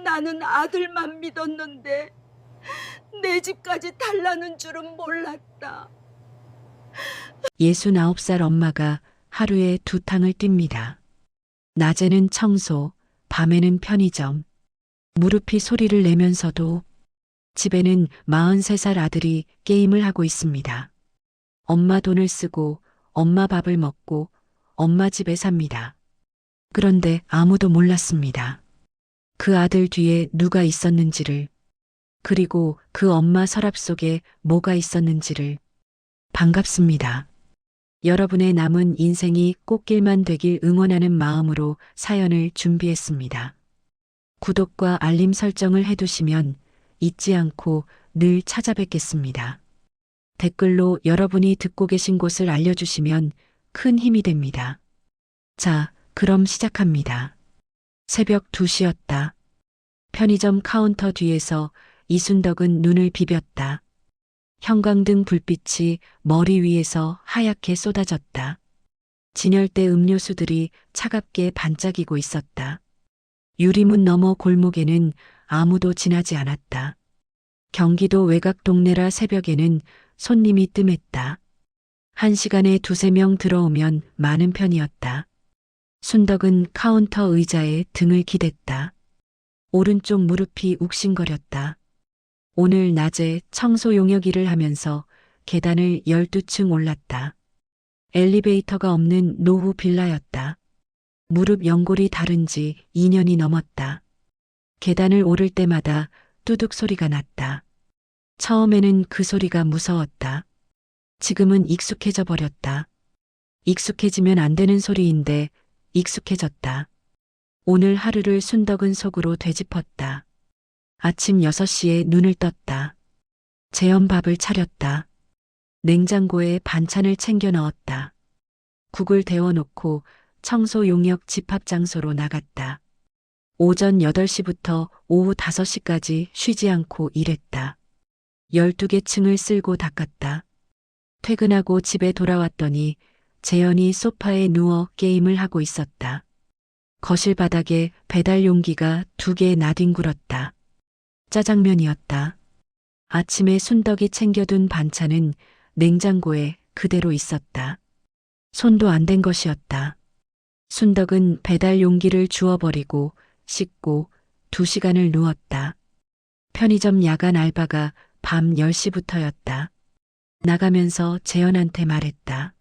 나는 아들만 믿었는데 내 집까지 달라는 줄은 몰랐다. 69살 엄마가 하루에 2탕을 뜁니다. 낮에는 청소, 밤에는 편의점. 무릎이 소리를 내면서도 집에는 43살 아들이 게임을 하고 있습니다. 엄마 돈을 쓰고 엄마 밥을 먹고 엄마 집에 삽니다. 그런데 아무도 몰랐습니다. 그 아들 뒤에 누가 있었는지를, 그리고 그 엄마 서랍 속에 뭐가 있었는지를. 반갑습니다. 여러분의 남은 인생이 꽃길만 되길 응원하는 마음으로 사연을 준비했습니다. 구독과 알림 설정을 해두시면 잊지 않고 늘 찾아뵙겠습니다. 댓글로 여러분이 듣고 계신 곳을 알려주시면 큰 힘이 됩니다. 자, 그럼 시작합니다. 새벽 2시였다. 편의점 카운터 뒤에서 이순덕은 눈을 비볐다. 형광등 불빛이 머리 위에서 하얗게 쏟아졌다. 진열대 음료수들이 차갑게 반짝이고 있었다. 유리문 너머 골목에는 아무도 지나지 않았다. 경기도 외곽 동네라 새벽에는 손님이 뜸했다. 1시간에 2~3명 들어오면 많은 편이었다. 순덕은 카운터 의자에 등을 기댔다. 오른쪽 무릎이 욱신거렸다. 오늘 낮에 청소 용역 일을 하면서 계단을 12층 올랐다. 엘리베이터가 없는 노후 빌라였다. 무릎 연골이 다른 지 2년이 넘었다. 계단을 오를 때마다 뚜둑 소리가 났다. 처음에는 그 소리가 무서웠다. 지금은 익숙해져 버렸다. 익숙해지면 안 되는 소리인데 익숙해졌다. 오늘 하루를 순덕은 속으로 되짚었다. 아침 6시에 눈을 떴다. 재현밥을 차렸다. 냉장고에 반찬을 챙겨 넣었다. 국을 데워놓고 청소 용역 집합 장소로 나갔다. 오전 8시부터 오후 5시까지 쉬지 않고 일했다. 12개 층을 쓸고 닦았다. 퇴근하고 집에 돌아왔더니 재현이 소파에 누워 게임을 하고 있었다. 거실 바닥에 배달 용기가 2개 나뒹굴었다. 짜장면이었다. 아침에 순덕이 챙겨둔 반찬은 냉장고에 그대로 있었다. 손도 안 댄 것이었다. 순덕은 배달 용기를 주워버리고 씻고 2시간을 누웠다. 편의점 야간 알바가 밤 10시부터였다. 나가면서 재현한테 말했다.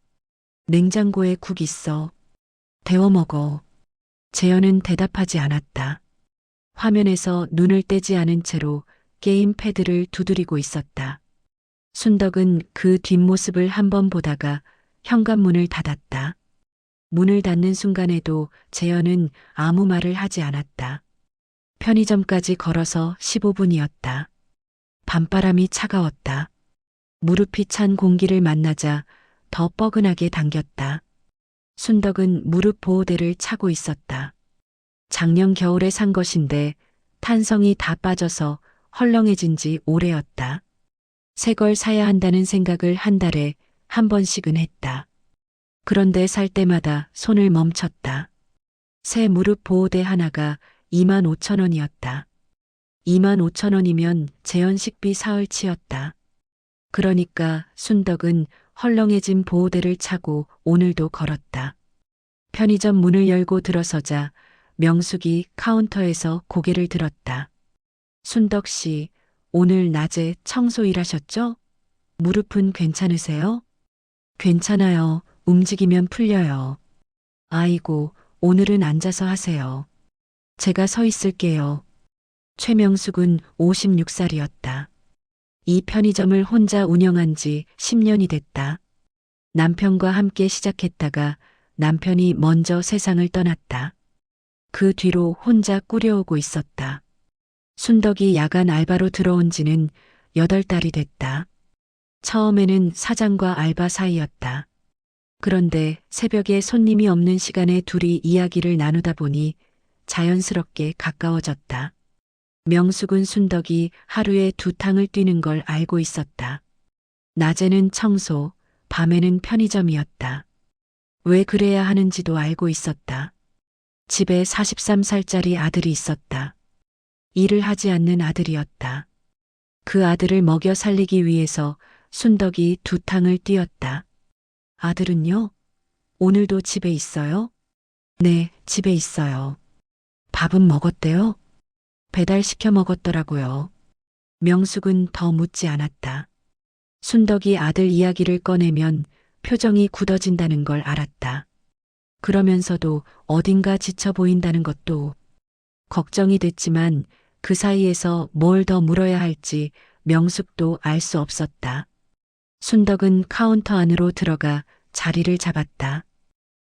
냉장고에 국 있어. 데워 먹어. 재현은 대답하지 않았다. 화면에서 눈을 떼지 않은 채로 게임 패드를 두드리고 있었다. 순덕은 그 뒷모습을 한번 보다가 현관문을 닫았다. 문을 닫는 순간에도 재현은 아무 말을 하지 않았다. 편의점까지 걸어서 15분이었다. 밤바람이 차가웠다. 무릎이 찬 공기를 만나자 더 뻐근하게 당겼다. 순덕은 무릎 보호대를 차고 있었다. 작년 겨울에 산 것인데 탄성이 다 빠져서 헐렁해진 지 오래였다. 새 걸 사야 한다는 생각을 한 달에 한 번씩은 했다. 그런데 살 때마다 손을 멈췄다. 새 무릎 보호대 하나가 25,000원이었다. 25,000원이면 재현 식비 사흘치였다. 그러니까 순덕은 헐렁해진 보호대를 차고 오늘도 걸었다. 편의점 문을 열고 들어서자 명숙이 카운터에서 고개를 들었다. 순덕 씨, 오늘 낮에 청소 일하셨죠? 무릎은 괜찮으세요? 괜찮아요. 움직이면 풀려요. 아이고, 오늘은 앉아서 하세요. 제가 서 있을게요. 최명숙은 56살이었다. 이 편의점을 혼자 운영한 지 10년이 됐다. 남편과 함께 시작했다가 남편이 먼저 세상을 떠났다. 그 뒤로 혼자 꾸려오고 있었다. 순덕이 야간 알바로 들어온 지는 8달이 됐다. 처음에는 사장과 알바 사이였다. 그런데 새벽에 손님이 없는 시간에 둘이 이야기를 나누다 보니 자연스럽게 가까워졌다. 명숙은 순덕이 하루에 2탕을 뛰는 걸 알고 있었다. 낮에는 청소, 밤에는 편의점이었다. 왜 그래야 하는지도 알고 있었다. 집에 43살짜리 아들이 있었다. 일을 하지 않는 아들이었다. 그 아들을 먹여 살리기 위해서 순덕이 두 탕을 뛰었다. 아들은요? 오늘도 집에 있어요? 네, 집에 있어요. 밥은 먹었대요? 배달시켜 먹었더라고요. 명숙은 더 묻지 않았다. 순덕이 아들 이야기를 꺼내면 표정이 굳어진다는 걸 알았다. 그러면서도 어딘가 지쳐 보인다는 것도 걱정이 됐지만 그 사이에서 뭘 더 물어야 할지 명숙도 알 수 없었다. 순덕은 카운터 안으로 들어가 자리를 잡았다.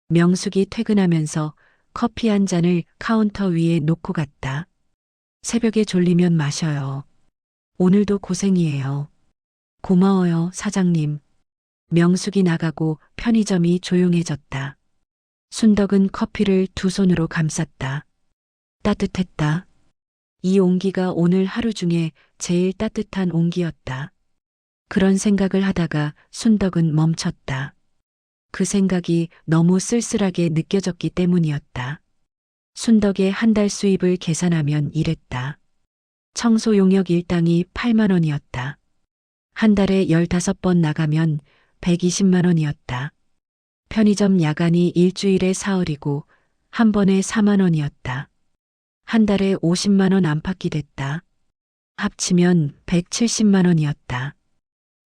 명숙이 퇴근하면서 커피 한 잔을 카운터 위에 놓고 갔다. 새벽에 졸리면 마셔요. 오늘도 고생이에요. 고마워요, 사장님. 명숙이 나가고 편의점이 조용해졌다. 순덕은 커피를 두 손으로 감쌌다. 따뜻했다. 이 온기가 오늘 하루 중에 제일 따뜻한 온기였다. 그런 생각을 하다가 순덕은 멈췄다. 그 생각이 너무 쓸쓸하게 느껴졌기 때문이었다. 순덕의 한 달 수입을 계산하면 이랬다. 청소 용역 일당이 8만 원이었다. 한 달에 15번 나가면 120만 원이었다. 편의점 야간이 일주일에 사흘이고 한 번에 4만 원이었다. 한 달에 50만 원 안팎이 됐다. 합치면 170만 원이었다.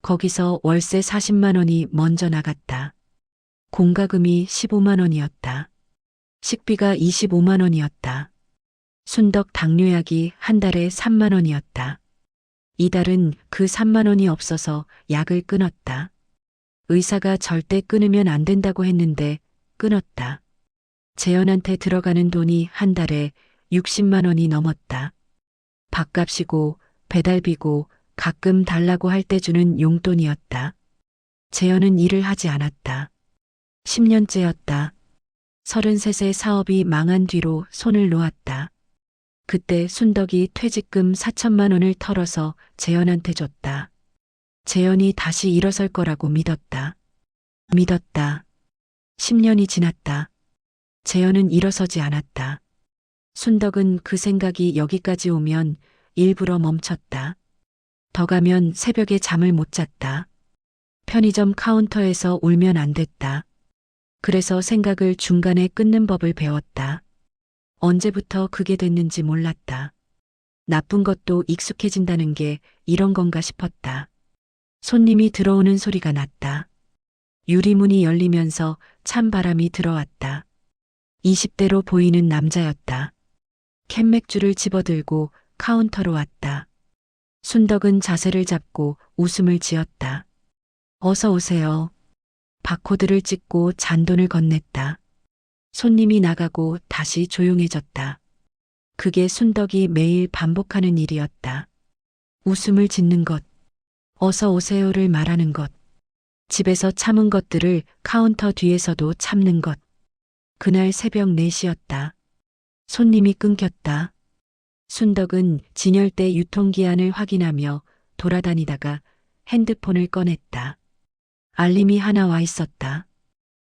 거기서 월세 40만 원이 먼저 나갔다. 공과금이 15만 원이었다. 식비가 25만 원이었다. 순덕 당뇨약이 한 달에 3만 원이었다. 이달은 그 3만 원이 없어서 약을 끊었다. 의사가 절대 끊으면 안 된다고 했는데 끊었다. 재현한테 들어가는 돈이 한 달에 60만 원이 넘었다. 밥값이고 배달비고 가끔 달라고 할 때 주는 용돈이었다. 재현은 일을 하지 않았다. 10년째였다. 33세 사업이 망한 뒤로 손을 놓았다. 그때 순덕이 퇴직금 4천만 원을 털어서 재현한테 줬다. 재현이 다시 일어설 거라고 믿었다. 믿었다. 10년이 지났다. 재현은 일어서지 않았다. 순덕은 그 생각이 여기까지 오면 일부러 멈췄다. 더 가면 새벽에 잠을 못 잤다. 편의점 카운터에서 울면 안 됐다. 그래서 생각을 중간에 끊는 법을 배웠다. 언제부터 그게 됐는지 몰랐다. 나쁜 것도 익숙해진다는 게 이런 건가 싶었다. 손님이 들어오는 소리가 났다. 유리문이 열리면서 찬 바람이 들어왔다. 20대로 보이는 남자였다. 캔맥주를 집어들고 카운터로 왔다. 순덕은 자세를 잡고 웃음을 지었다. 어서 오세요. 바코드를 찍고 잔돈을 건넸다. 손님이 나가고 다시 조용해졌다. 그게 순덕이 매일 반복하는 일이었다. 웃음을 짓는 것, 어서 오세요를 말하는 것, 집에서 참은 것들을 카운터 뒤에서도 참는 것. 그날 새벽 4시였다. 손님이 끊겼다. 순덕은 진열대 유통기한을 확인하며 돌아다니다가 핸드폰을 꺼냈다. 알림이 하나 와 있었다.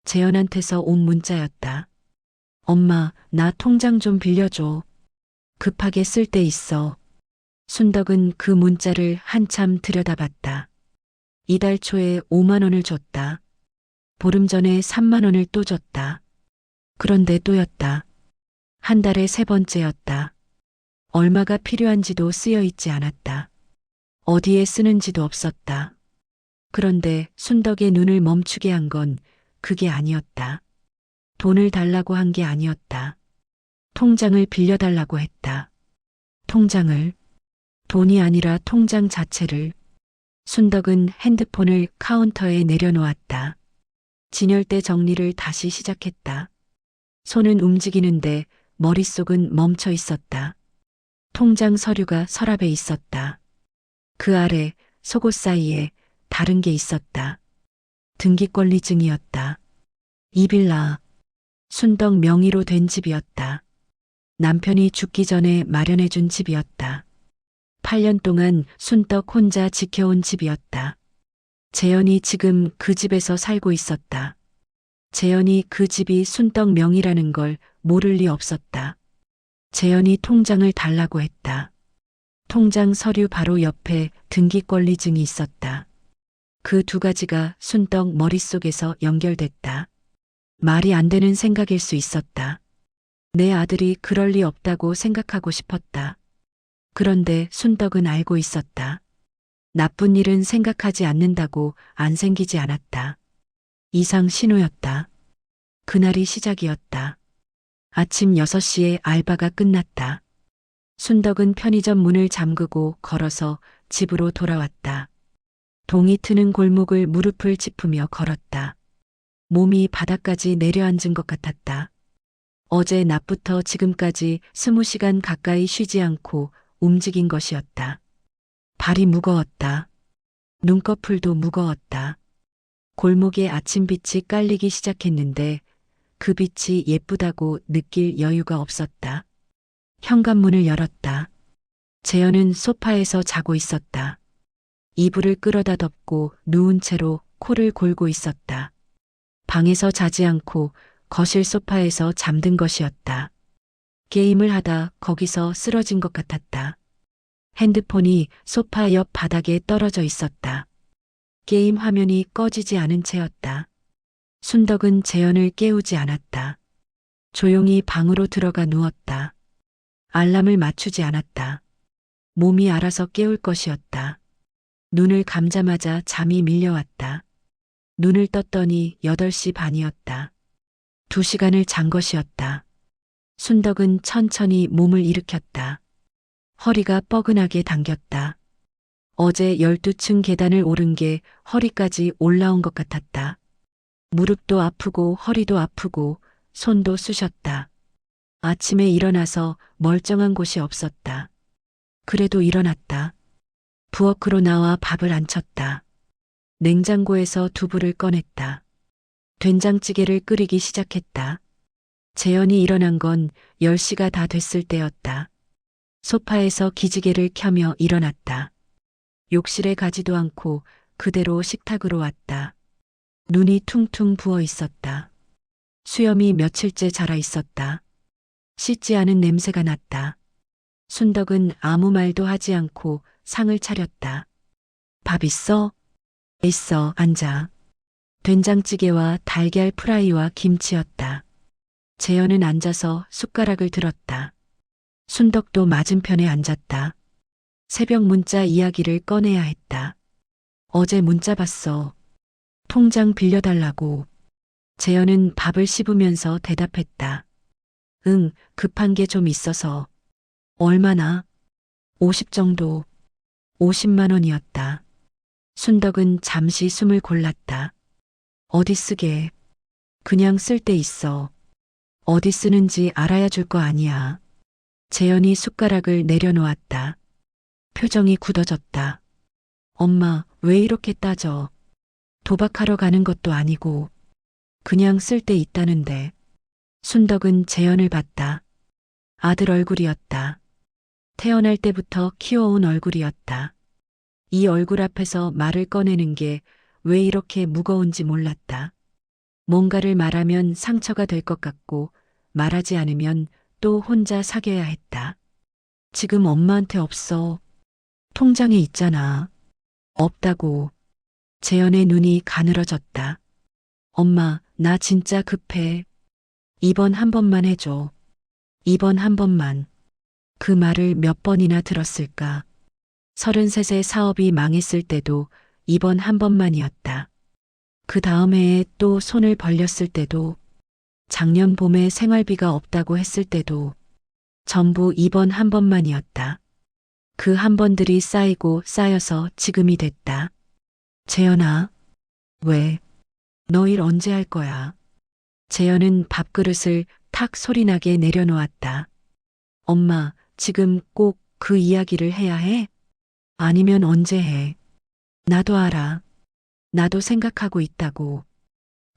재현한테서 온 문자였다. 엄마, 나 통장 좀 빌려줘. 급하게 쓸 데 있어. 순덕은 그 문자를 한참 들여다봤다. 이달 초에 5만 원을 줬다. 보름 전에 3만 원을 또 줬다. 그런데 또였다. 한 달에 3번째였다. 얼마가 필요한지도 쓰여 있지 않았다. 어디에 쓰는지도 없었다. 그런데 순덕의 눈을 멈추게 한 건 그게 아니었다. 돈을 달라고 한 게 아니었다. 통장을 빌려달라고 했다. 통장을, 돈이 아니라 통장 자체를. 순덕은 핸드폰을 카운터에 내려놓았다. 진열대 정리를 다시 시작했다. 손은 움직이는데 머릿속은 멈춰 있었다. 통장 서류가 서랍에 있었다. 그 아래 속옷 사이에 다른 게 있었다. 등기권리증이었다. 이 빌라, 순덕 명의로 된 집이었다. 남편이 죽기 전에 마련해준 집이었다. 8년 동안 순덕 혼자 지켜온 집이었다. 재현이 지금 그 집에서 살고 있었다. 재현이 그 집이 순덕 명의라는 걸 모를 리 없었다. 재현이 통장을 달라고 했다. 통장 서류 바로 옆에 등기권리증이 있었다. 그 두 가지가 순떡 머릿속에서 연결됐다. 말이 안 되는 생각일 수 있었다. 내 아들이 그럴 리 없다고 생각하고 싶었다. 그런데 순떡은 알고 있었다. 나쁜 일은 생각하지 않는다고 안 생기지 않았다. 이상 신호였다. 그날이 시작이었다. 아침 6시에 알바가 끝났다. 순덕은 편의점 문을 잠그고 걸어서 집으로 돌아왔다. 동이 트는 골목을 무릎을 짚으며 걸었다. 몸이 바닥까지 내려앉은 것 같았다. 어제 낮부터 지금까지 20시간 가까이 쉬지 않고 움직인 것이었다. 발이 무거웠다. 눈꺼풀도 무거웠다. 골목에 아침빛이 깔리기 시작했는데 그 빛이 예쁘다고 느낄 여유가 없었다. 현관문을 열었다. 재현은 소파에서 자고 있었다. 이불을 끌어다 덮고 누운 채로 코를 골고 있었다. 방에서 자지 않고 거실 소파에서 잠든 것이었다. 게임을 하다 거기서 쓰러진 것 같았다. 핸드폰이 소파 옆 바닥에 떨어져 있었다. 게임 화면이 꺼지지 않은 채였다. 순덕은 재현을 깨우지 않았다. 조용히 방으로 들어가 누웠다. 알람을 맞추지 않았다. 몸이 알아서 깨울 것이었다. 눈을 감자마자 잠이 밀려왔다. 눈을 떴더니 8시 반이었다. 2시간을 잔 것이었다. 순덕은 천천히 몸을 일으켰다. 허리가 뻐근하게 당겼다. 어제 12층 계단을 오른 게 허리까지 올라온 것 같았다. 무릎도 아프고 허리도 아프고 손도 쑤셨다. 아침에 일어나서 멀쩡한 곳이 없었다. 그래도 일어났다. 부엌으로 나와 밥을 안 쳤다. 냉장고에서 두부를 꺼냈다. 된장찌개를 끓이기 시작했다. 재현이 일어난 건 10시가 다 됐을 때였다. 소파에서 기지개를 켜며 일어났다. 욕실에 가지도 않고 그대로 식탁으로 왔다. 눈이 퉁퉁 부어 있었다. 수염이 며칠째 자라 있었다. 씻지 않은 냄새가 났다. 순덕은 아무 말도 하지 않고 상을 차렸다. 밥 있어? 있어, 앉아. 된장찌개와 달걀 프라이와 김치였다. 재현은 앉아서 숟가락을 들었다. 순덕도 맞은편에 앉았다. 새벽 문자 이야기를 꺼내야 했다. 어제 문자 봤어. 통장 빌려달라고. 재현은 밥을 씹으면서 대답했다. 응, 급한 게 좀 있어서. 얼마나? 50 정도. 50만 원이었다. 순덕은 잠시 숨을 골랐다. 어디 쓰게? 그냥 쓸 데 있어. 어디 쓰는지 알아야 줄 거 아니야. 재현이 숟가락을 내려놓았다. 표정이 굳어졌다. 엄마, 왜 이렇게 따져? 도박하러 가는 것도 아니고. 그냥 쓸 데 있다는데. 순덕은 재현을 봤다. 아들 얼굴이었다. 태어날 때부터 키워온 얼굴이었다. 이 얼굴 앞에서 말을 꺼내는 게 왜 이렇게 무거운지 몰랐다. 뭔가를 말하면 상처가 될 것 같고 말하지 않으면 또 혼자 사겨야 했다. 지금 엄마한테 없어. 통장에 있잖아. 없다고. 재현의 눈이 가늘어졌다. 엄마, 나 진짜 급해. 이번 한 번만 해줘. 이번 한 번만. 그 말을 몇 번이나 들었을까. 33세 사업이 망했을 때도 이번 한 번만이었다. 그 다음 해에 또 손을 벌렸을 때도, 작년 봄에 생활비가 없다고 했을 때도 전부 이번 한 번만이었다. 그 한 번들이 쌓이고 쌓여서 지금이 됐다. 재현아, 왜? 너 일 언제 할 거야? 재현은 밥그릇을 탁 소리나게 내려놓았다. 엄마, 지금 꼭 그 이야기를 해야 해? 아니면 언제 해? 나도 알아. 나도 생각하고 있다고.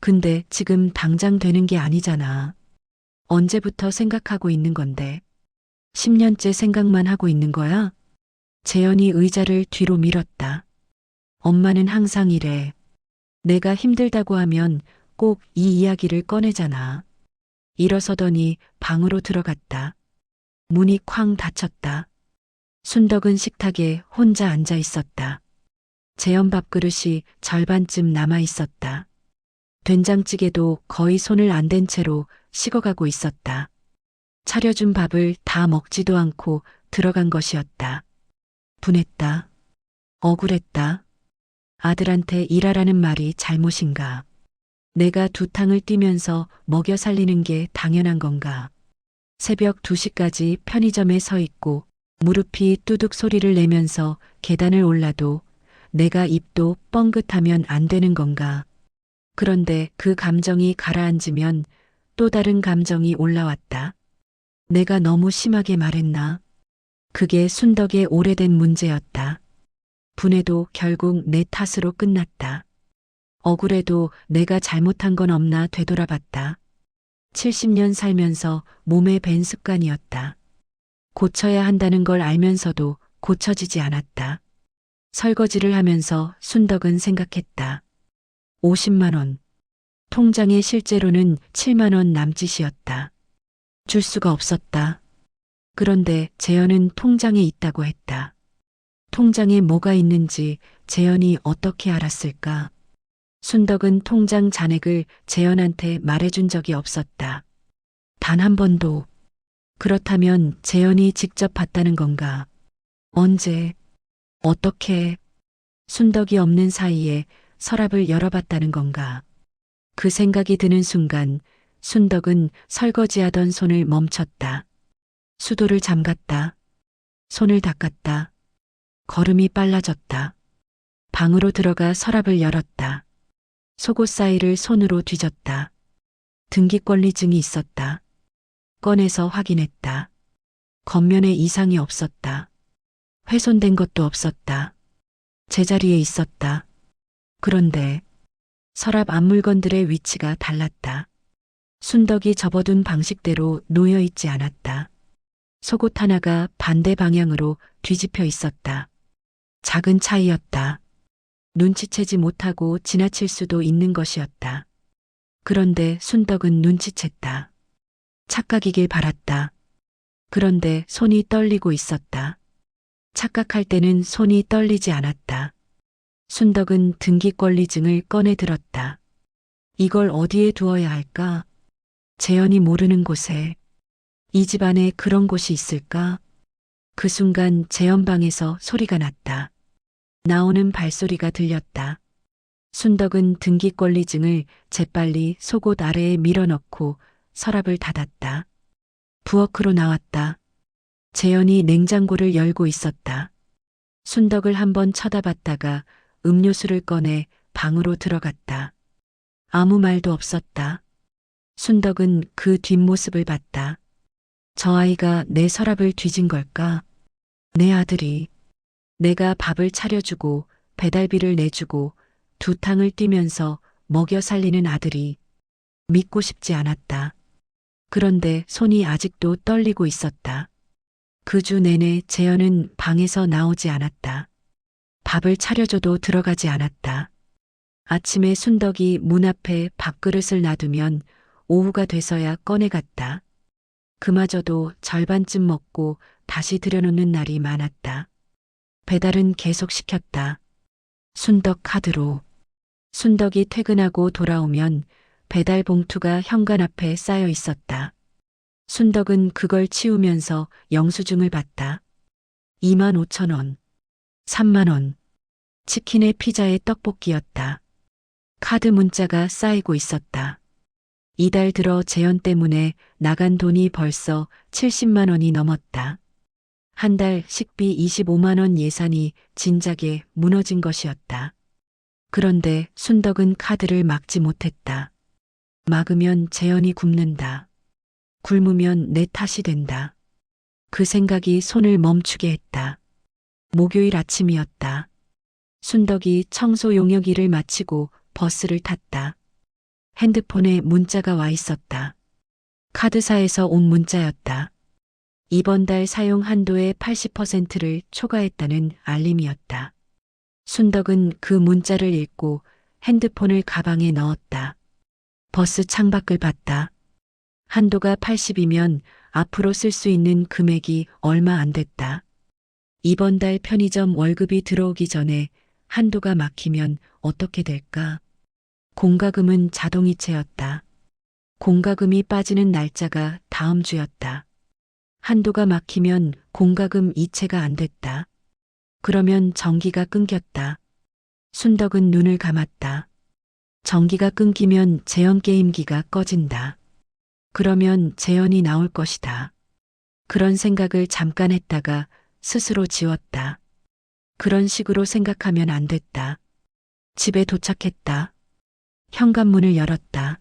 근데 지금 당장 되는 게 아니잖아. 언제부터 생각하고 있는 건데? 10년째 생각만 하고 있는 거야? 재현이 의자를 뒤로 밀었다. 엄마는 항상 이래. 내가 힘들다고 하면 꼭 이 이야기를 꺼내잖아. 일어서더니 방으로 들어갔다. 문이 쾅 닫혔다. 순덕은 식탁에 혼자 앉아 있었다. 재현 밥그릇이 절반쯤 남아 있었다. 된장찌개도 거의 손을 안 댄 채로 식어가고 있었다. 차려준 밥을 다 먹지도 않고 들어간 것이었다. 분했다. 억울했다. 아들한테 일하라는 말이 잘못인가? 내가 두 탕을 뛰면서 먹여 살리는 게 당연한 건가? 새벽 2시까지 편의점에 서 있고 무릎이 뚜둑 소리를 내면서 계단을 올라도 내가 입도 뻥긋하면 안 되는 건가? 그런데 그 감정이 가라앉으면 또 다른 감정이 올라왔다. 내가 너무 심하게 말했나? 그게 순덕의 오래된 문제였다. 분해도 결국 내 탓으로 끝났다. 억울해도 내가 잘못한 건 없나 되돌아봤다. 70년 살면서 몸에 밴 습관이었다. 고쳐야 한다는 걸 알면서도 고쳐지지 않았다. 설거지를 하면서 순덕은 생각했다. 50만 원. 통장에 실제로는 7만 원 남짓이었다. 줄 수가 없었다. 그런데 재현은 통장에 있다고 했다. 통장에 뭐가 있는지 재현이 어떻게 알았을까? 순덕은 통장 잔액을 재현한테 말해준 적이 없었다. 단 한 번도. 그렇다면 재현이 직접 봤다는 건가? 언제? 어떻게? 순덕이 없는 사이에 서랍을 열어봤다는 건가? 그 생각이 드는 순간 순덕은 설거지하던 손을 멈췄다. 수도를 잠갔다. 손을 닦았다. 걸음이 빨라졌다. 방으로 들어가 서랍을 열었다. 속옷 사이를 손으로 뒤졌다. 등기권리증이 있었다. 꺼내서 확인했다. 겉면에 이상이 없었다. 훼손된 것도 없었다. 제자리에 있었다. 그런데 서랍 앞물건들의 위치가 달랐다. 순덕이 접어둔 방식대로 놓여 있지 않았다. 속옷 하나가 반대 방향으로 뒤집혀 있었다. 작은 차이였다. 눈치채지 못하고 지나칠 수도 있는 것이었다. 그런데 순덕은 눈치챘다. 착각이길 바랐다. 그런데 손이 떨리고 있었다. 착각할 때는 손이 떨리지 않았다. 순덕은 등기권리증을 꺼내 들었다. 이걸 어디에 두어야 할까? 재현이 모르는 곳에. 이 집안에 그런 곳이 있을까? 그 순간 재현 방에서 소리가 났다. 나오는 발소리가 들렸다. 순덕은 등기권리증을 재빨리 속옷 아래에 밀어넣고 서랍을 닫았다. 부엌으로 나왔다. 재현이 냉장고를 열고 있었다. 순덕을 한번 쳐다봤다가 음료수를 꺼내 방으로 들어갔다. 아무 말도 없었다. 순덕은 그 뒷모습을 봤다. 저 아이가 내 서랍을 뒤진 걸까? 내 아들이. 내가 밥을 차려주고 배달비를 내주고 두 탕을 뛰면서 먹여 살리는 아들이. 믿고 싶지 않았다. 그런데 손이 아직도 떨리고 있었다. 그 주 내내 재현은 방에서 나오지 않았다. 밥을 차려줘도 들어가지 않았다. 아침에 순덕이 문 앞에 밥그릇을 놔두면 오후가 돼서야 꺼내갔다. 그마저도 절반쯤 먹고 다시 들여놓는 날이 많았다. 배달은 계속 시켰다. 순덕 카드로. 순덕이 퇴근하고 돌아오면 배달 봉투가 현관 앞에 쌓여 있었다. 순덕은 그걸 치우면서 영수증을 봤다. 2만 5천 원. 3만 원. 치킨에 피자에 떡볶이였다. 카드 문자가 쌓이고 있었다. 이달 들어 재현 때문에 나간 돈이 벌써 70만 원이 넘었다. 한 달 식비 25만 원 예산이 진작에 무너진 것이었다. 그런데 순덕은 카드를 막지 못했다. 막으면 재현이 굶는다. 굶으면 내 탓이 된다. 그 생각이 손을 멈추게 했다. 목요일 아침이었다. 순덕이 청소 용역 일을 마치고 버스를 탔다. 핸드폰에 문자가 와 있었다. 카드사에서 온 문자였다. 이번 달 사용 한도의 80%를 초과했다는 알림이었다. 순덕은 그 문자를 읽고 핸드폰을 가방에 넣었다. 버스 창밖을 봤다. 한도가 80이면 앞으로 쓸 수 있는 금액이 얼마 안 됐다. 이번 달 편의점 월급이 들어오기 전에 한도가 막히면 어떻게 될까? 공과금은 자동이체였다. 공과금이 빠지는 날짜가 다음 주였다. 한도가 막히면 공과금 이체가 안 됐다. 그러면 전기가 끊겼다. 순덕은 눈을 감았다. 전기가 끊기면 재현 게임기가 꺼진다. 그러면 재현이 나올 것이다. 그런 생각을 잠깐 했다가 스스로 지웠다. 그런 식으로 생각하면 안 됐다. 집에 도착했다. 현관문을 열었다.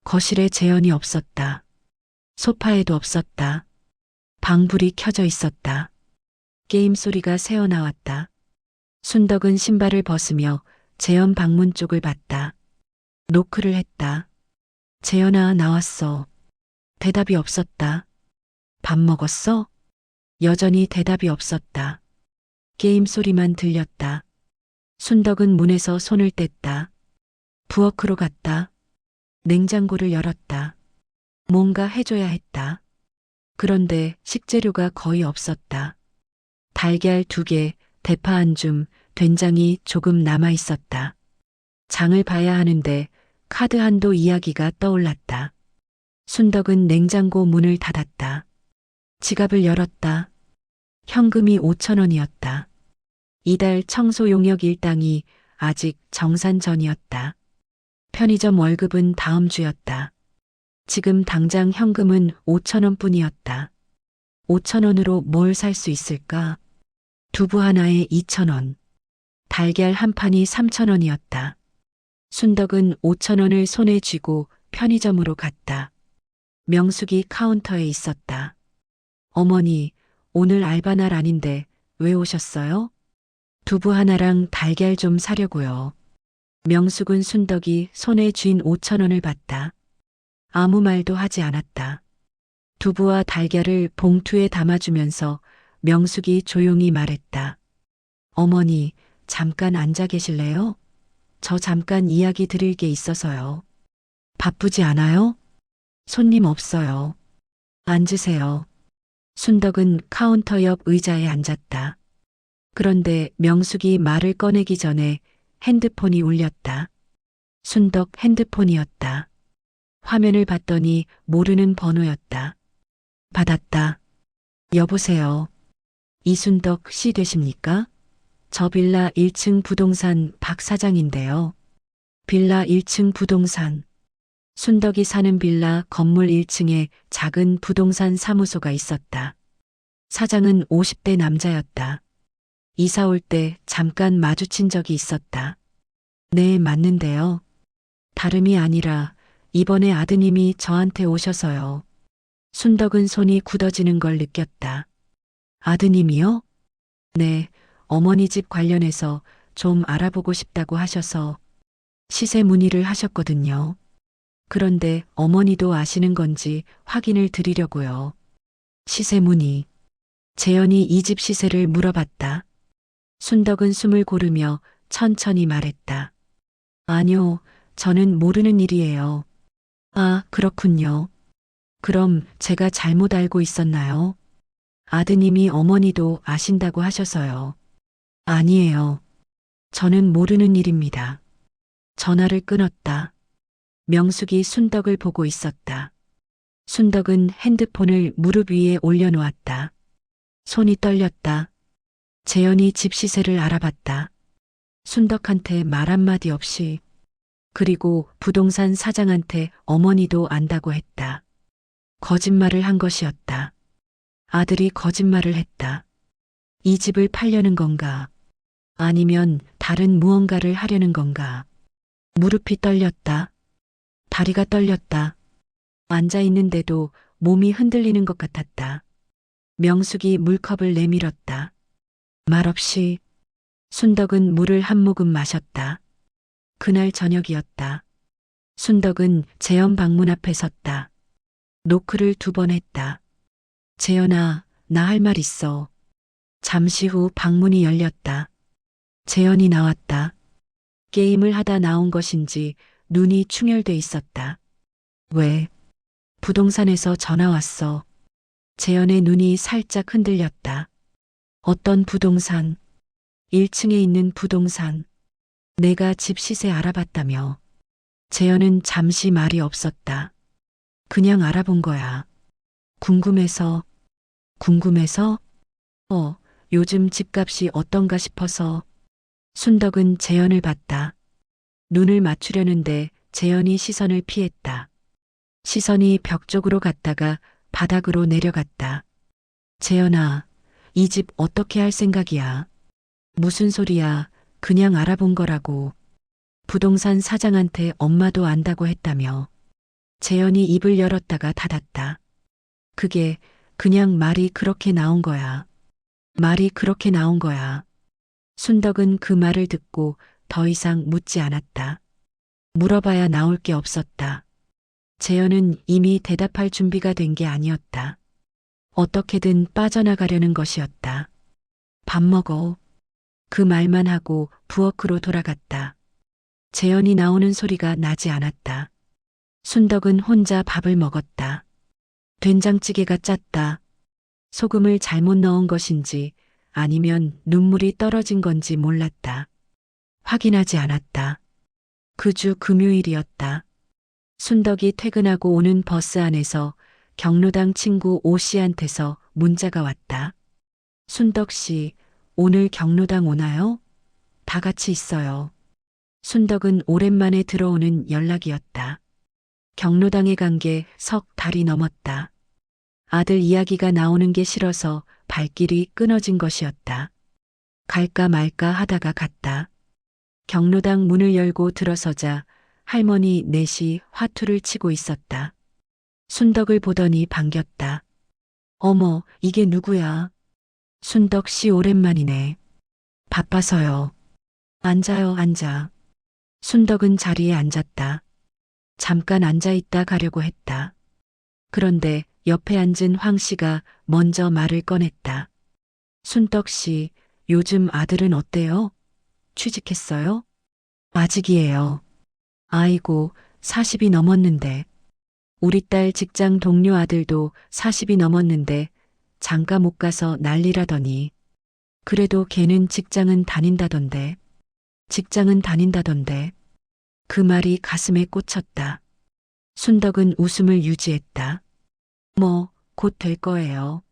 거실에 재현이 없었다. 소파에도 없었다. 방불이 켜져 있었다. 게임 소리가 새어나왔다. 순덕은 신발을 벗으며 재현 방문 쪽을 봤다. 노크를 했다. 재현아, 나왔어. 대답이 없었다. 밥 먹었어? 여전히 대답이 없었다. 게임 소리만 들렸다. 순덕은 문에서 손을 뗐다. 부엌으로 갔다. 냉장고를 열었다. 뭔가 해줘야 했다. 그런데 식재료가 거의 없었다. 달걀 2개, 대파 한 줌, 된장이 조금 남아 있었다. 장을 봐야 하는데 카드 한도 이야기가 떠올랐다. 순덕은 냉장고 문을 닫았다. 지갑을 열었다. 현금이 5,000원이었다. 이달 청소 용역 일당이 아직 정산 전이었다. 편의점 월급은 다음 주였다. 지금 당장 현금은 5,000원 뿐이었다. 5,000원으로 뭘 살 수 있을까? 두부 하나에 2,000원. 달걀 한 판이 3,000원이었다. 순덕은 5,000원을 손에 쥐고 편의점으로 갔다. 명숙이 카운터에 있었다. 어머니, 오늘 알바날 아닌데 왜 오셨어요? 두부 하나랑 달걀 좀 사려고요. 명숙은 순덕이 손에 쥔 5,000원을 봤다. 아무 말도 하지 않았다. 두부와 달걀을 봉투에 담아주면서 명숙이 조용히 말했다. 어머니, 잠깐 앉아 계실래요? 저 잠깐 이야기 드릴 게 있어서요. 바쁘지 않아요? 손님 없어요. 앉으세요. 순덕은 카운터 옆 의자에 앉았다. 그런데 명숙이 말을 꺼내기 전에 핸드폰이 울렸다. 순덕 핸드폰이었다. 화면을 봤더니 모르는 번호였다. 받았다. 여보세요. 이순덕 씨 되십니까? 저 빌라 1층 부동산 박 사장인데요. 빌라 1층 부동산. 순덕이 사는 빌라 건물 1층에 작은 부동산 사무소가 있었다. 사장은 50대 남자였다. 이사 올 때 잠깐 마주친 적이 있었다. 네, 맞는데요. 다름이 아니라 이번에 아드님이 저한테 오셔서요. 순덕은 손이 굳어지는 걸 느꼈다. 아드님이요? 네, 어머니 집 관련해서 좀 알아보고 싶다고 하셔서 시세 문의를 하셨거든요. 그런데 어머니도 아시는 건지 확인을 드리려고요. 시세 문의. 재현이 이 집 시세를 물어봤다. 순덕은 숨을 고르며 천천히 말했다. 아니요, 저는 모르는 일이에요. 아, 그렇군요. 그럼 제가 잘못 알고 있었나요? 아드님이 어머니도 아신다고 하셔서요. 아니에요. 저는 모르는 일입니다. 전화를 끊었다. 명숙이 순덕을 보고 있었다. 순덕은 핸드폰을 무릎 위에 올려놓았다. 손이 떨렸다. 재현이 집 시세를 알아봤다. 순덕한테 말 한마디 없이. 그리고 부동산 사장한테 어머니도 안다고 했다. 거짓말을 한 것이었다. 아들이 거짓말을 했다. 이 집을 팔려는 건가? 아니면 다른 무언가를 하려는 건가? 무릎이 떨렸다. 다리가 떨렸다. 앉아 있는데도 몸이 흔들리는 것 같았다. 명숙이 물컵을 내밀었다. 말없이 순덕은 물을 한 모금 마셨다. 그날 저녁이었다. 순덕은 재현 방문 앞에 섰다. 노크를 2번 했다. 재현아, 나 할 말 있어. 잠시 후 방문이 열렸다. 재현이 나왔다. 게임을 하다 나온 것인지 눈이 충혈돼 있었다. 왜? 부동산에서 전화 왔어. 재현의 눈이 살짝 흔들렸다. 어떤 부동산? 1층에 있는 부동산. 내가 집 시세 알아봤다며. 재현은 잠시 말이 없었다. 그냥 알아본 거야. 궁금해서, 궁금해서? 요즘 집값이 어떤가 싶어서. 순덕은 재현을 봤다. 눈을 맞추려는데 재현이 시선을 피했다. 시선이 벽 쪽으로 갔다가 바닥으로 내려갔다. 재현아, 이 집 어떻게 할 생각이야? 무슨 소리야? 그냥 알아본 거라고. 부동산 사장한테 엄마도 안다고 했다며. 재현이 입을 열었다가 닫았다. 그게 그냥 말이 그렇게 나온 거야. 말이 그렇게 나온 거야. 순덕은 그 말을 듣고 더 이상 묻지 않았다. 물어봐야 나올 게 없었다. 재현은 이미 대답할 준비가 된 게 아니었다. 어떻게든 빠져나가려는 것이었다. 밥 먹어. 그 말만 하고 부엌으로 돌아갔다. 재현이 나오는 소리가 나지 않았다. 순덕은 혼자 밥을 먹었다. 된장찌개가 짰다. 소금을 잘못 넣은 것인지 아니면 눈물이 떨어진 건지 몰랐다. 확인하지 않았다. 그 주 금요일이었다. 순덕이 퇴근하고 오는 버스 안에서 경로당 친구 오 씨한테서 문자가 왔다. 순덕 씨, 오늘 경로당 오나요? 다 같이 있어요. 순덕은 오랜만에 들어오는 연락이었다. 경로당에 간 게 석 달이 넘었다. 아들 이야기가 나오는 게 싫어서 발길이 끊어진 것이었다. 갈까 말까 하다가 갔다. 경로당 문을 열고 들어서자 할머니 넷이 화투를 치고 있었다. 순덕을 보더니 반겼다. 어머, 이게 누구야? 순덕 씨 오랜만이네. 바빠서요. 앉아요, 앉아. 순덕은 자리에 앉았다. 잠깐 앉아있다 가려고 했다. 그런데 옆에 앉은 황 씨가 먼저 말을 꺼냈다. 순덕 씨, 요즘 아들은 어때요? 취직했어요? 아직이에요. 아이고, 40이 넘었는데. 우리 딸 직장 동료 아들도 40이 넘었는데 장가 못 가서 난리라더니. 그래도 걔는 직장은 다닌다던데. 직장은 다닌다던데. 그 말이 가슴에 꽂혔다. 순덕은 웃음을 유지했다. 뭐, 곧 될 거예요.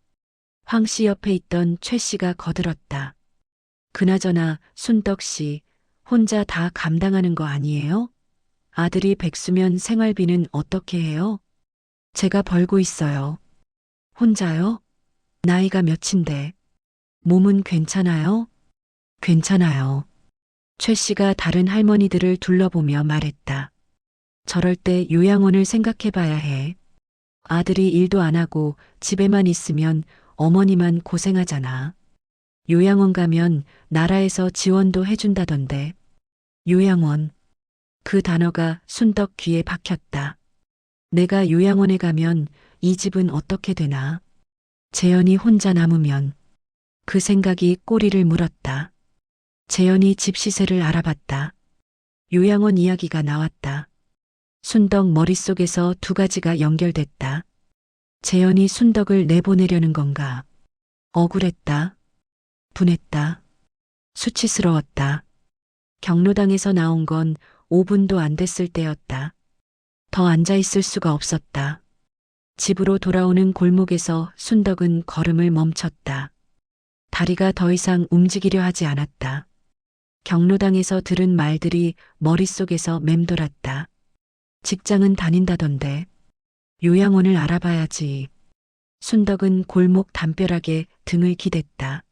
황 씨 옆에 있던 최 씨가 거들었다. 그나저나 순덕 씨, 혼자 다 감당하는 거 아니에요? 아들이 백수면 생활비는 어떻게 해요? 제가 벌고 있어요. 혼자요? 나이가 몇인데. 몸은 괜찮아요? 괜찮아요. 최 씨가 다른 할머니들을 둘러보며 말했다. 저럴 때 요양원을 생각해 봐야 해. 아들이 일도 안 하고 집에만 있으면 어머니만 고생하잖아. 요양원 가면 나라에서 지원도 해준다던데. 요양원. 그 단어가 순덕 귀에 박혔다. 내가 요양원에 가면 이 집은 어떻게 되나? 재현이 혼자 남으면. 그 생각이 꼬리를 물었다. 재현이 집 시세를 알아봤다. 요양원 이야기가 나왔다. 순덕 머릿속에서 두 가지가 연결됐다. 재현이 순덕을 내보내려는 건가? 억울했다. 분했다. 수치스러웠다. 경로당에서 나온 건 5분도 안 됐을 때였다. 더 앉아있을 수가 없었다. 집으로 돌아오는 골목에서 순덕은 걸음을 멈췄다. 다리가 더 이상 움직이려 하지 않았다. 경로당에서 들은 말들이 머릿속에서 맴돌았다. 직장은 다닌다던데. 요양원을 알아봐야지. 순덕은 골목 담벼락에 등을 기댔다.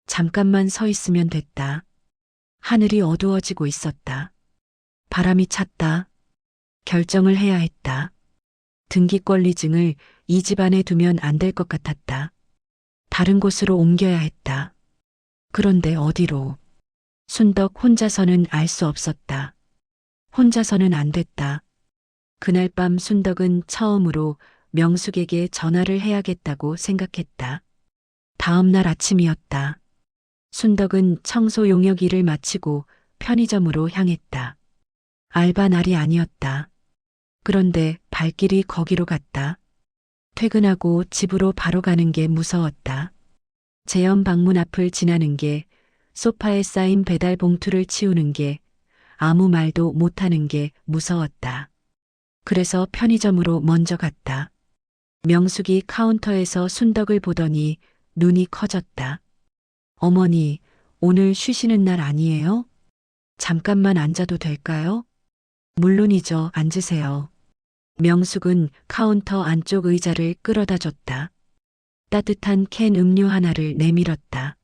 잠깐만 서 있으면 됐다. 하늘이 어두워지고 있었다. 바람이 찼다. 결정을 해야 했다. 등기권리증을 이 집 안에 두면 안 될 것 같았다. 다른 곳으로 옮겨야 했다. 그런데 어디로? 순덕 혼자서는 알 수 없었다. 혼자서는 안 됐다. 그날 밤 순덕은 처음으로 명숙에게 전화를 해야겠다고 생각했다. 다음 날 아침이었다. 순덕은 청소 용역 일을 마치고 편의점으로 향했다. 알바 날이 아니었다. 그런데 발길이 거기로 갔다. 퇴근하고 집으로 바로 가는 게 무서웠다. 재현 방문 앞을 지나는 게, 소파에 쌓인 배달 봉투를 치우는 게, 아무 말도 못하는 게 무서웠다. 그래서 편의점으로 먼저 갔다. 명숙이 카운터에서 순덕을 보더니 눈이 커졌다. 어머니, 오늘 쉬시는 날 아니에요? 잠깐만 앉아도 될까요? 물론이죠, 앉으세요. 명숙은 카운터 안쪽 의자를 끌어다 줬다. 따뜻한 캔 음료 하나를 내밀었다.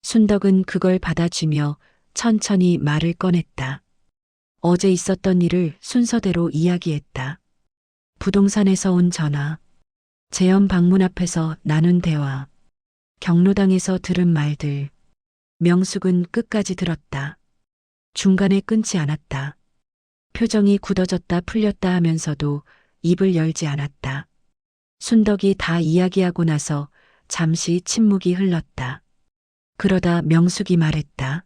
순덕은 그걸 받아주며 천천히 말을 꺼냈다. 어제 있었던 일을 순서대로 이야기했다. 부동산에서 온 전화, 재현 방문 앞에서 나눈 대화, 경로당에서 들은 말들. 명숙은 끝까지 들었다. 중간에 끊지 않았다. 표정이 굳어졌다 풀렸다 하면서도 입을 열지 않았다. 순덕이 다 이야기하고 나서 잠시 침묵이 흘렀다. 그러다 명숙이 말했다.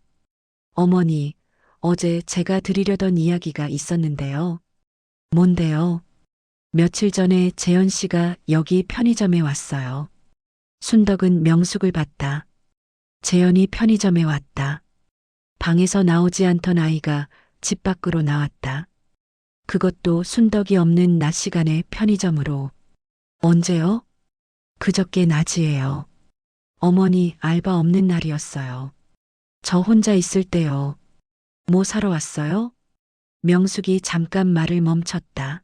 어머니, 어제 제가 드리려던 이야기가 있었는데요. 뭔데요? 며칠 전에 재현 씨가 여기 편의점에 왔어요. 순덕은 명숙을 봤다. 재현이 편의점에 왔다. 방에서 나오지 않던 아이가 집 밖으로 나왔다. 그것도 순덕이 없는 낮 시간에 편의점으로. 언제요? 그저께 낮이에요. 어머니 알바 없는 날이었어요. 저 혼자 있을 때요. 뭐 사러 왔어요? 명숙이 잠깐 말을 멈췄다.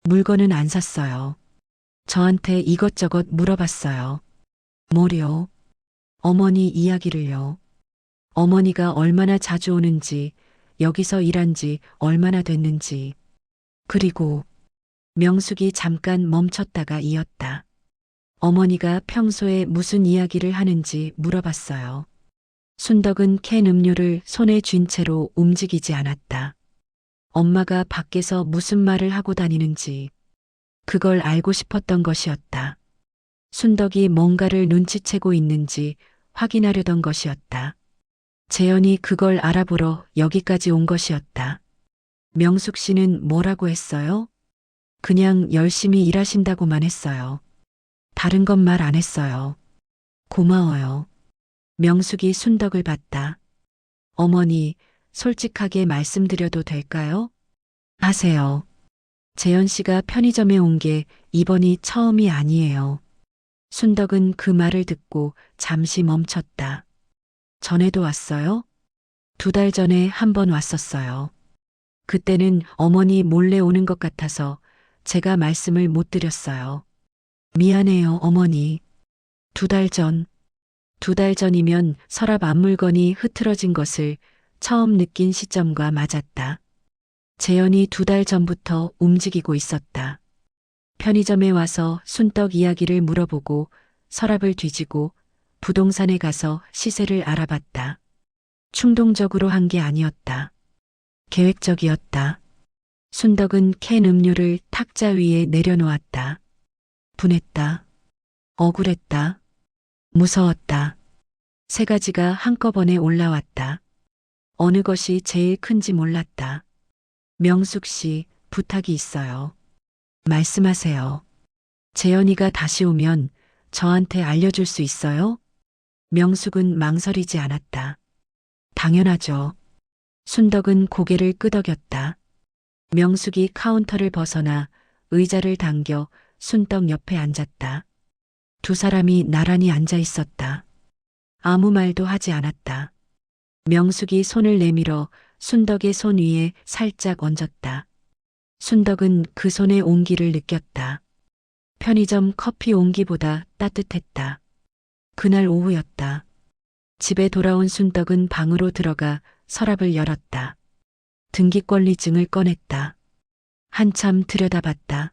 물건은 안 샀어요. 저한테 이것저것 물어봤어요. 뭐요? 어머니 이야기를요. 어머니가 얼마나 자주 오는지, 여기서 일한 지 얼마나 됐는지. 그리고 명숙이 잠깐 멈췄다가 이었다. 어머니가 평소에 무슨 이야기를 하는지 물어봤어요. 순덕은 캔 음료를 손에 쥔 채로 움직이지 않았다. 엄마가 밖에서 무슨 말을 하고 다니는지, 그걸 알고 싶었던 것이었다. 순덕이 뭔가를 눈치채고 있는지 확인하려던 것이었다. 재현이 그걸 알아보러 여기까지 온 것이었다. 명숙 씨는 뭐라고 했어요? 그냥 열심히 일하신다고만 했어요. 다른 건 말 안 했어요. 고마워요. 명숙이 순덕을 봤다. 어머니, 솔직하게 말씀드려도 될까요? 하세요. 재현 씨가 편의점에 온 게 이번이 처음이 아니에요. 순덕은 그 말을 듣고 잠시 멈췄다. 전에도 왔어요? 2달 전에 한 번 왔었어요. 그때는 어머니 몰래 오는 것 같아서 제가 말씀을 못 드렸어요. 미안해요, 어머니. 2달 전. 2달 전이면 서랍 앞물건이 흐트러진 것을 처음 느낀 시점과 맞았다. 재현이 2달 전부터 움직이고 있었다. 편의점에 와서 순떡 이야기를 물어보고 서랍을 뒤지고 부동산에 가서 시세를 알아봤다. 충동적으로 한 게 아니었다. 계획적이었다. 순덕은 캔 음료를 탁자 위에 내려놓았다. 분했다. 억울했다. 무서웠다. 3가지가 한꺼번에 올라왔다. 어느 것이 제일 큰지 몰랐다. 명숙 씨, 부탁이 있어요. 말씀하세요. 재현이가 다시 오면 저한테 알려줄 수 있어요? 명숙은 망설이지 않았다. 당연하죠. 순덕은 고개를 끄덕였다. 명숙이 카운터를 벗어나 의자를 당겨 순덕 옆에 앉았다. 2 사람이 나란히 앉아 있었다. 아무 말도 하지 않았다. 명숙이 손을 내밀어 순덕의 손 위에 살짝 얹었다. 순덕은 그 손의 온기를 느꼈다. 편의점 커피 온기보다 따뜻했다. 그날 오후였다. 집에 돌아온 순덕은 방으로 들어가 서랍을 열었다. 등기권리증을 꺼냈다. 한참 들여다봤다.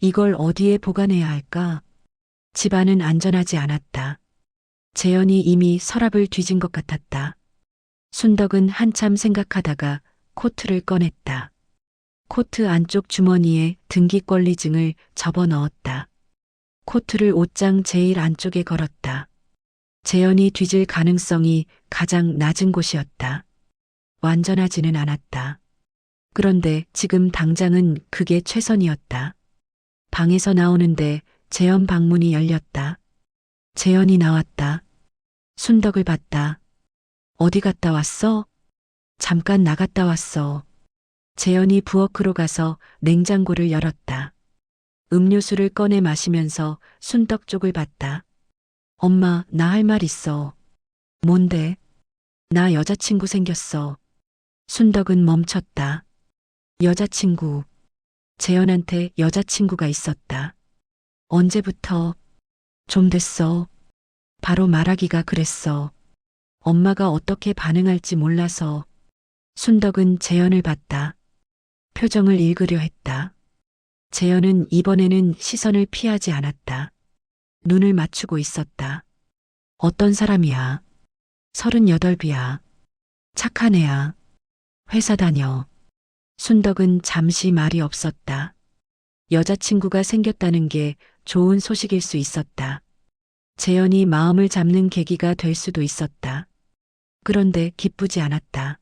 이걸 어디에 보관해야 할까? 집 안은 안전하지 않았다. 재현이 이미 서랍을 뒤진 것 같았다. 순덕은 한참 생각하다가 코트를 꺼냈다. 코트 안쪽 주머니에 등기권리증을 접어 넣었다. 코트를 옷장 제일 안쪽에 걸었다. 재현이 뒤질 가능성이 가장 낮은 곳이었다. 완전하지는 않았다. 그런데 지금 당장은 그게 최선이었다. 방에서 나오는데 재현 방문이 열렸다. 재현이 나왔다. 순덕을 봤다. 어디 갔다 왔어? 잠깐 나갔다 왔어. 재현이 부엌으로 가서 냉장고를 열었다. 음료수를 꺼내 마시면서 순덕 쪽을 봤다. 엄마, 나 할 말 있어. 뭔데? 나 여자친구 생겼어. 순덕은 멈췄다. 여자친구. 재현한테 여자친구가 있었다. 언제부터? 좀 됐어. 바로 말하기가 그랬어. 엄마가 어떻게 반응할지 몰라서. 순덕은 재현을 봤다. 표정을 읽으려 했다. 재현은 이번에는 시선을 피하지 않았다. 눈을 맞추고 있었다. 어떤 사람이야? 38이야. 착한 애야. 회사 다녀. 순덕은 잠시 말이 없었다. 여자친구가 생겼다는 게 좋은 소식일 수 있었다. 재현이 마음을 잡는 계기가 될 수도 있었다. 그런데 기쁘지 않았다.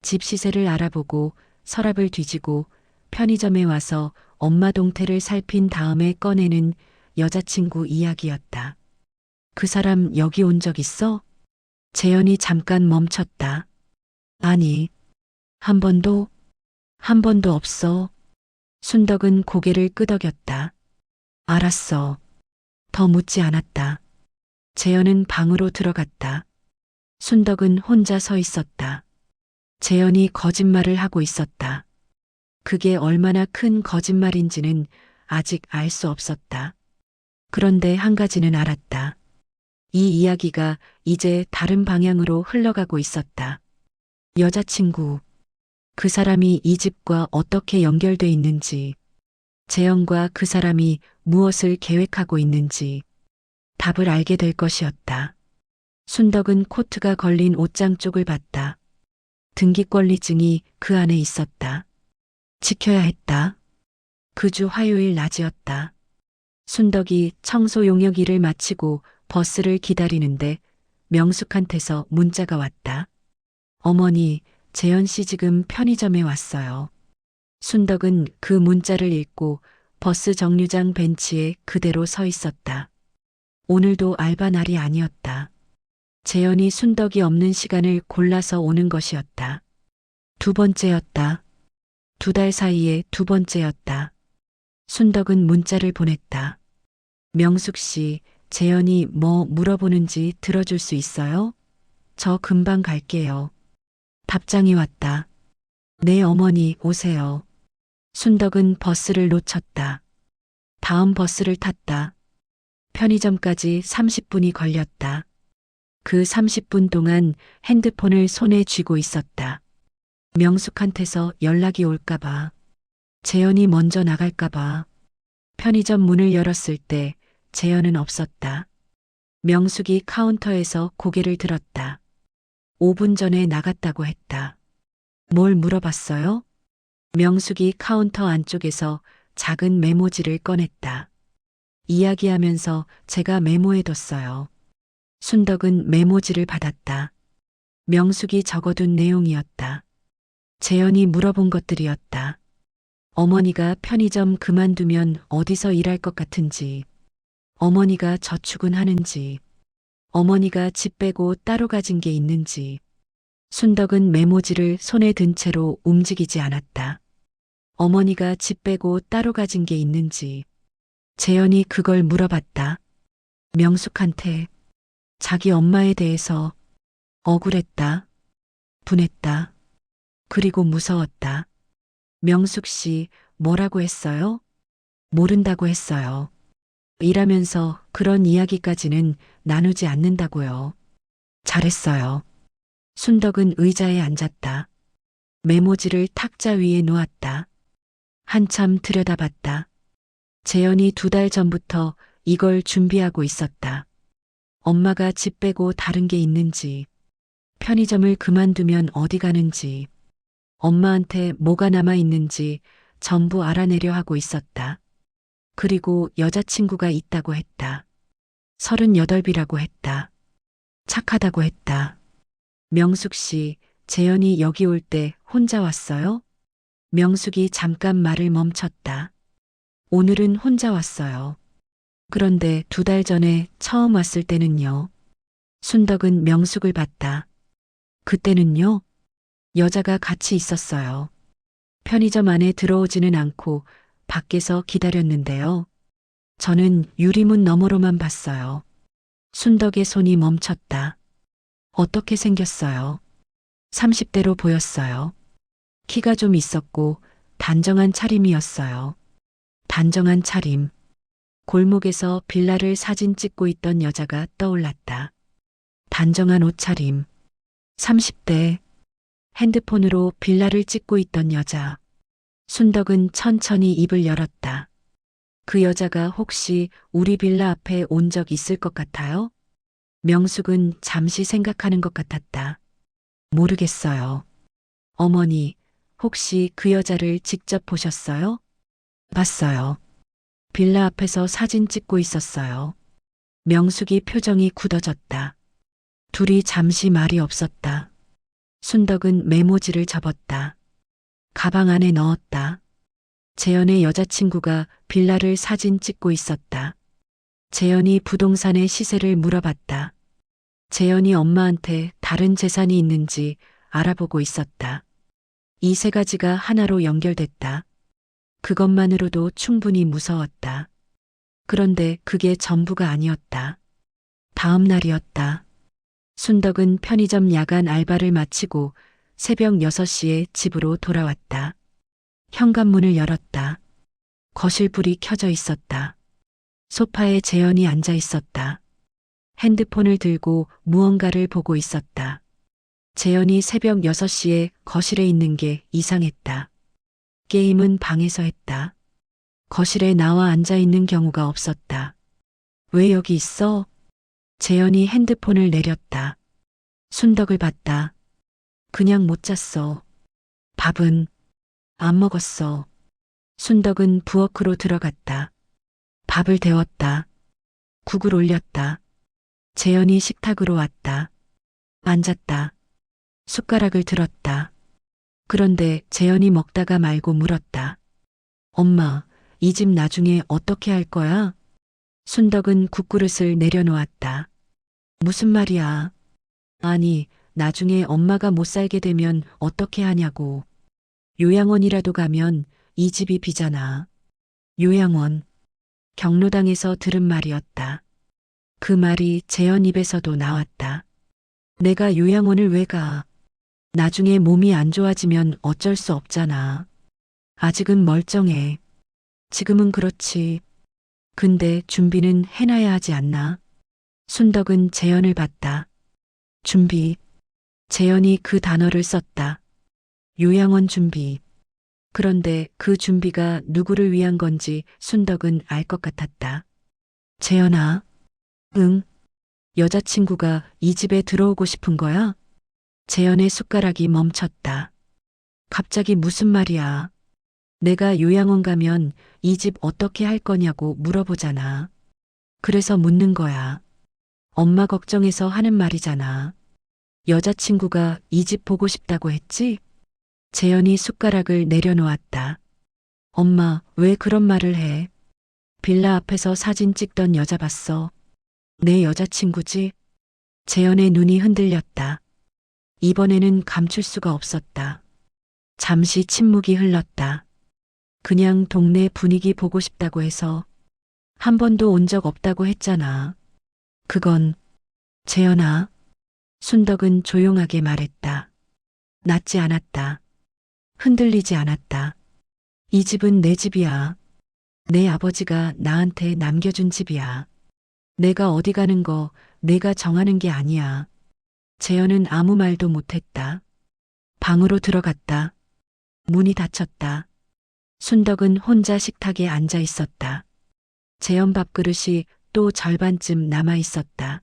집 시세를 알아보고 서랍을 뒤지고 편의점에 와서 엄마 동태를 살핀 다음에 꺼내는 여자친구 이야기였다. 그 사람 여기 온 적 있어? 재현이 잠깐 멈췄다. 아니, 한 번도 없어. 순덕은 고개를 끄덕였다. 알았어. 더 묻지 않았다. 재현은 방으로 들어갔다. 순덕은 혼자 서 있었다. 재현이 거짓말을 하고 있었다. 그게 얼마나 큰 거짓말인지는 아직 알 수 없었다. 그런데 한 가지는 알았다. 이 이야기가 이제 다른 방향으로 흘러가고 있었다. 여자친구. 그 사람이 이 집과 어떻게 연결돼 있는지, 재현과 그 사람이 무엇을 계획하고 있는지 답을 알게 될 것이었다. 순덕은 코트가 걸린 옷장 쪽을 봤다. 등기권리증이 그 안에 있었다. 지켜야 했다. 그 주 화요일 낮이었다. 순덕이 청소 용역 일을 마치고 버스를 기다리는데 명숙한테서 문자가 왔다. 어머니, 재현 씨 지금 편의점에 왔어요. 순덕은 그 문자를 읽고 버스 정류장 벤치에 그대로 서 있었다. 오늘도 알바 날이 아니었다. 재현이 순덕이 없는 시간을 골라서 오는 것이었다. 두 번째였다. 2달 사이에 두 번째였다. 순덕은 문자를 보냈다. 명숙 씨, 재현이 뭐 물어보는지 들어줄 수 있어요? 저 금방 갈게요. 답장이 왔다. 네 어머니 오세요. 순덕은 버스를 놓쳤다. 다음 버스를 탔다. 편의점까지 30분이 걸렸다. 그 30분 동안 핸드폰을 손에 쥐고 있었다. 명숙한테서 연락이 올까봐. 재현이 먼저 나갈까봐. 편의점 문을 열었을 때 재현은 없었다. 명숙이 카운터에서 고개를 들었다. 5분 전에 나갔다고 했다. 뭘 물어봤어요? 명숙이 카운터 안쪽에서 작은 메모지를 꺼냈다. 이야기하면서 제가 메모해뒀어요. 순덕은 메모지를 받았다. 명숙이 적어둔 내용이었다. 재현이 물어본 것들이었다. 어머니가 편의점 그만두면 어디서 일할 것 같은지, 어머니가 저축은 하는지, 어머니가 집 빼고 따로 가진 게 있는지. 순덕은 메모지를 손에 든 채로 움직이지 않았다. 어머니가 집 빼고 따로 가진 게 있는지. 재현이 그걸 물어봤다. 명숙한테. 자기 엄마에 대해서 억울했다. 분했다. 그리고 무서웠다. 명숙 씨 뭐라고 했어요? 모른다고 했어요. 일하면서 그런 이야기까지는 나누지 않는다고요. 잘했어요. 순덕은 의자에 앉았다. 메모지를 탁자 위에 놓았다. 한참 들여다봤다. 재현이 2달 전부터 이걸 준비하고 있었다. 엄마가 집 빼고 다른 게 있는지, 편의점을 그만두면 어디 가는지, 엄마한테 뭐가 남아 있는지 전부 알아내려 하고 있었다. 그리고 여자친구가 있다고 했다. 38이라고 했다. 착하다고 했다. 명숙 씨, 재현이 여기 올 때 혼자 왔어요? 명숙이 잠깐 말을 멈췄다. 오늘은 혼자 왔어요. 그런데 2달 전에 처음 왔을 때는요. 순덕은 명숙을 봤다. 그때는요. 여자가 같이 있었어요. 편의점 안에 들어오지는 않고 밖에서 기다렸는데요. 저는 유리문 너머로만 봤어요. 순덕의 손이 멈췄다. 어떻게 생겼어요? 30대로 보였어요. 키가 좀 있었고 단정한 차림이었어요. 단정한 차림. 골목에서 빌라를 사진 찍고 있던 여자가 떠올랐다. 단정한 옷차림. 30대. 핸드폰으로 빌라를 찍고 있던 여자. 순덕은 천천히 입을 열었다. 그 여자가 혹시 우리 빌라 앞에 온 적 있을 것 같아요? 명숙은 잠시 생각하는 것 같았다. 모르겠어요. 어머니, 혹시 그 여자를 직접 보셨어요? 봤어요. 빌라 앞에서 사진 찍고 있었어요. 명숙이 표정이 굳어졌다. 둘이 잠시 말이 없었다. 순덕은 메모지를 접었다. 가방 안에 넣었다. 재현의 여자친구가 빌라를 사진 찍고 있었다. 재현이 부동산의 시세를 물어봤다. 재현이 엄마한테 다른 재산이 있는지 알아보고 있었다. 이 3가지가 하나로 연결됐다. 그것만으로도 충분히 무서웠다. 그런데 그게 전부가 아니었다. 다음 날이었다. 순덕은 편의점 야간 알바를 마치고 새벽 6시에 집으로 돌아왔다. 현관문을 열었다. 거실 불이 켜져 있었다. 소파에 재현이 앉아 있었다. 핸드폰을 들고 무언가를 보고 있었다. 재현이 새벽 6시에 거실에 있는 게 이상했다. 게임은 방에서 했다. 거실에 나와 앉아 있는 경우가 없었다. 왜 여기 있어? 재현이 핸드폰을 내렸다. 순덕을 봤다. 그냥 못 잤어. 밥은 안 먹었어. 순덕은 부엌으로 들어갔다. 밥을 데웠다. 국을 올렸다. 재현이 식탁으로 왔다. 앉았다. 숟가락을 들었다. 그런데 재현이 먹다가 말고 물었다. 엄마, 이 집 나중에 어떻게 할 거야? 순덕은 국그릇을 내려놓았다. 무슨 말이야? 아니, 나중에 엄마가 못 살게 되면 어떻게 하냐고. 요양원이라도 가면 이 집이 비잖아. 요양원. 경로당에서 들은 말이었다. 그 말이 재현 입에서도 나왔다. 내가 요양원을 왜 가? 나중에 몸이 안 좋아지면 어쩔 수 없잖아. 아직은 멀쩡해. 지금은 그렇지. 근데 준비는 해놔야 하지 않나? 순덕은 재현을 봤다. 준비. 재현이 그 단어를 썼다. 요양원 준비. 그런데 그 준비가 누구를 위한 건지 순덕은 알 것 같았다. 재현아. 응. 여자친구가 이 집에 들어오고 싶은 거야? 재현의 숟가락이 멈췄다. 갑자기 무슨 말이야? 내가 요양원 가면 이 집 어떻게 할 거냐고 물어보잖아. 그래서 묻는 거야. 엄마 걱정해서 하는 말이잖아. 여자친구가 이 집 보고 싶다고 했지? 재현이 숟가락을 내려놓았다. 엄마, 왜 그런 말을 해? 빌라 앞에서 사진 찍던 여자 봤어. 내 여자친구지? 재현의 눈이 흔들렸다. 이번에는 감출 수가 없었다. 잠시 침묵이 흘렀다. 그냥 동네 분위기 보고 싶다고 해서 한 번도 온 적 없다고 했잖아. 그건 재현아. 순덕은 조용하게 말했다. 낫지 않았다. 흔들리지 않았다. 이 집은 내 집이야. 내 아버지가 나한테 남겨준 집이야. 내가 어디 가는 거 내가 정하는 게 아니야. 재현은 아무 말도 못했다. 방으로 들어갔다. 문이 닫혔다. 순덕은 혼자 식탁에 앉아 있었다. 재현 밥그릇이 또 절반쯤 남아 있었다.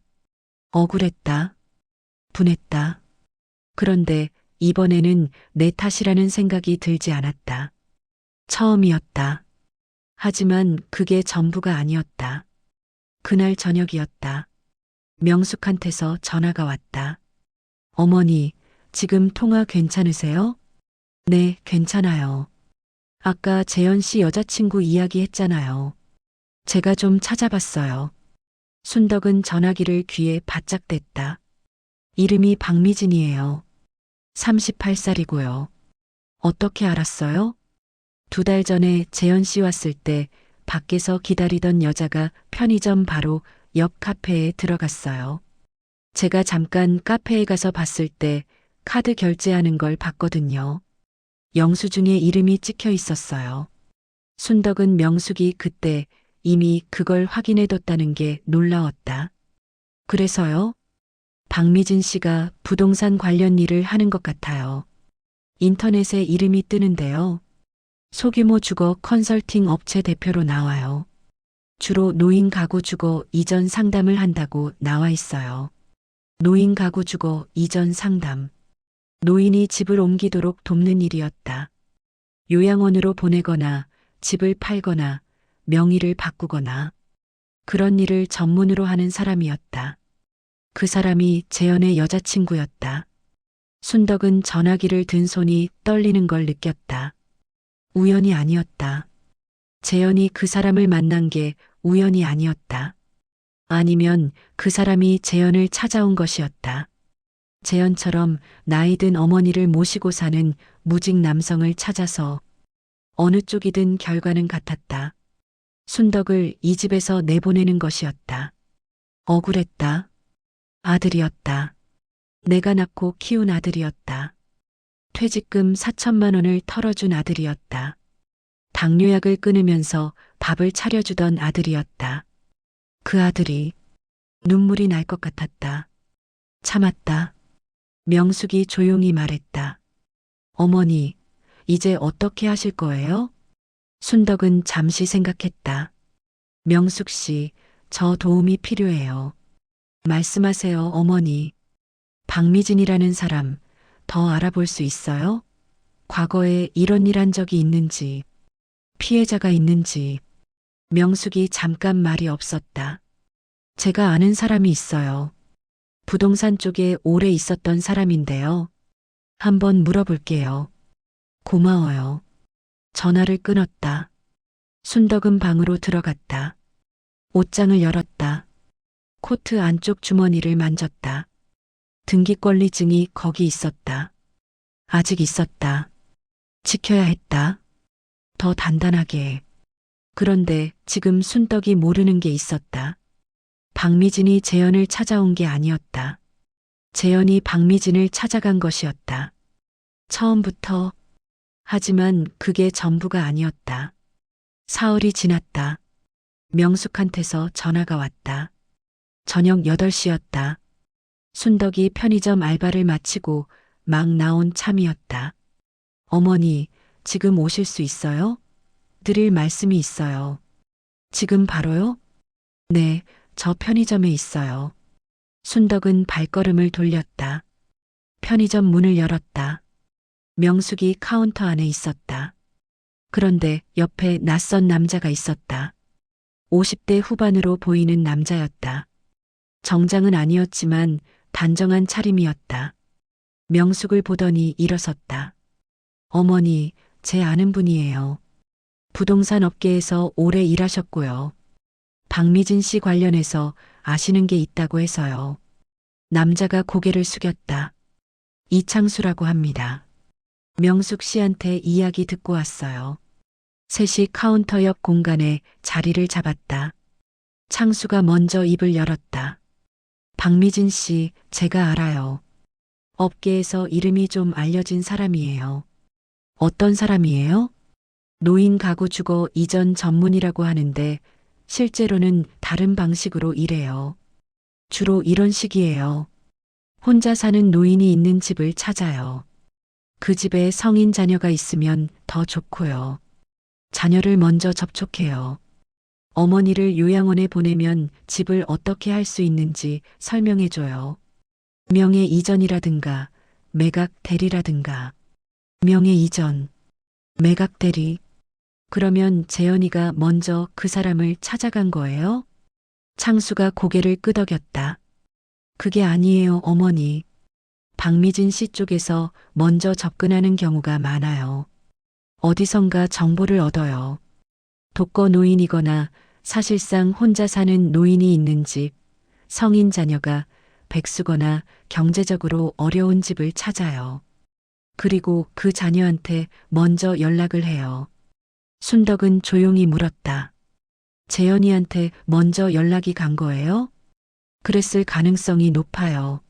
억울했다. 분했다. 그런데 이번에는 내 탓이라는 생각이 들지 않았다. 처음이었다. 하지만 그게 전부가 아니었다. 그날 저녁이었다. 명숙한테서 전화가 왔다. 어머니, 지금 통화 괜찮으세요? 네, 괜찮아요. 아까 재현 씨 여자친구 이야기 했잖아요. 제가 좀 찾아봤어요. 순덕은 전화기를 귀에 바짝 댔다. 이름이 박미진이에요. 38살이고요. 어떻게 알았어요? 2달 전에 재현 씨 왔을 때 밖에서 기다리던 여자가 편의점 바로 옆 카페에 들어갔어요. 제가 잠깐 카페에 가서 봤을 때 카드 결제하는 걸 봤거든요. 영수증에 이름이 찍혀 있었어요. 순덕은 명숙이 그때 이미 그걸 확인해뒀다는 게 놀라웠다. 그래서요? 박미진 씨가 부동산 관련 일을 하는 것 같아요. 인터넷에 이름이 뜨는데요. 소규모 주거 컨설팅 업체 대표로 나와요. 주로 노인 가구 주거 이전 상담을 한다고 나와 있어요. 노인 가구 주거 이전 상담. 노인이 집을 옮기도록 돕는 일이었다. 요양원으로 보내거나 집을 팔거나 명의를 바꾸거나 그런 일을 전문으로 하는 사람이었다. 그 사람이 재현의 여자친구였다. 순덕은 전화기를 든 손이 떨리는 걸 느꼈다. 우연이 아니었다. 재현이 그 사람을 만난 게 우연이 아니었다. 아니면 그 사람이 재현을 찾아온 것이었다. 재현처럼 나이 든 어머니를 모시고 사는 무직 남성을 찾아서 어느 쪽이든 결과는 같았다. 순덕을 이 집에서 내보내는 것이었다. 억울했다. 아들이었다. 내가 낳고 키운 아들이었다. 퇴직금 4천만 원을 털어준 아들이었다. 당뇨약을 끊으면서 밥을 차려주던 아들이었다. 그 아들이 눈물이 날 것 같았다. 참았다. 명숙이 조용히 말했다. 어머니, 이제 어떻게 하실 거예요? 순덕은 잠시 생각했다. 명숙 씨, 저 도움이 필요해요. 말씀하세요, 어머니. 박미진이라는 사람 더 알아볼 수 있어요? 과거에 이런 일 한 적이 있는지, 피해자가 있는지. 명숙이 잠깐 말이 없었다. 제가 아는 사람이 있어요. 부동산 쪽에 오래 있었던 사람인데요. 한번 물어볼게요. 고마워요. 전화를 끊었다. 순덕은 방으로 들어갔다. 옷장을 열었다. 코트 안쪽 주머니를 만졌다. 등기권리증이 거기 있었다. 아직 있었다. 지켜야 했다. 더 단단하게. 그런데 지금 순덕이 모르는 게 있었다. 박미진이 재현을 찾아온 게 아니었다. 재현이 박미진을 찾아간 것이었다. 처음부터. 하지만 그게 전부가 아니었다. 사흘이 지났다. 명숙한테서 전화가 왔다. 저녁 8시였다. 순덕이 편의점 알바를 마치고 막 나온 참이었다. 어머니, 지금 오실 수 있어요? 드릴 말씀이 있어요. 지금 바로요? 네, 저 편의점에 있어요. 순덕은 발걸음을 돌렸다. 편의점 문을 열었다. 명숙이 카운터 안에 있었다. 그런데 옆에 낯선 남자가 있었다. 50대 후반으로 보이는 남자였다. 정장은 아니었지만 단정한 차림이었다. 명숙을 보더니 일어섰다. 어머니, 제 아는 분이에요. 부동산 업계에서 오래 일하셨고요. 박미진 씨 관련해서 아시는 게 있다고 해서요. 남자가 고개를 숙였다. 이창수라고 합니다. 명숙 씨한테 이야기 듣고 왔어요. 셋이 카운터 옆 공간에 자리를 잡았다. 창수가 먼저 입을 열었다. 박미진 씨, 제가 알아요. 업계에서 이름이 좀 알려진 사람이에요. 어떤 사람이에요? 노인 가구 주거 이전 전문이라고 하는데 실제로는 다른 방식으로 일해요. 주로 이런 식이에요. 혼자 사는 노인이 있는 집을 찾아요. 그 집에 성인 자녀가 있으면 더 좋고요. 자녀를 먼저 접촉해요. 어머니를 요양원에 보내면 집을 어떻게 할 수 있는지 설명해줘요. 명예 이전이라든가 매각 대리라든가. 명예 이전, 매각 대리. 그러면 재현이가 먼저 그 사람을 찾아간 거예요? 창수가 고개를 끄덕였다. 그게 아니에요, 어머니. 박미진 씨 쪽에서 먼저 접근하는 경우가 많아요. 어디선가 정보를 얻어요. 독거 노인이거나 사실상 혼자 사는 노인이 있는 집, 성인 자녀가 백수거나 경제적으로 어려운 집을 찾아요. 그리고 그 자녀한테 먼저 연락을 해요. 순덕은 조용히 물었다. 재현이한테 먼저 연락이 간 거예요? 그랬을 가능성이 높아요.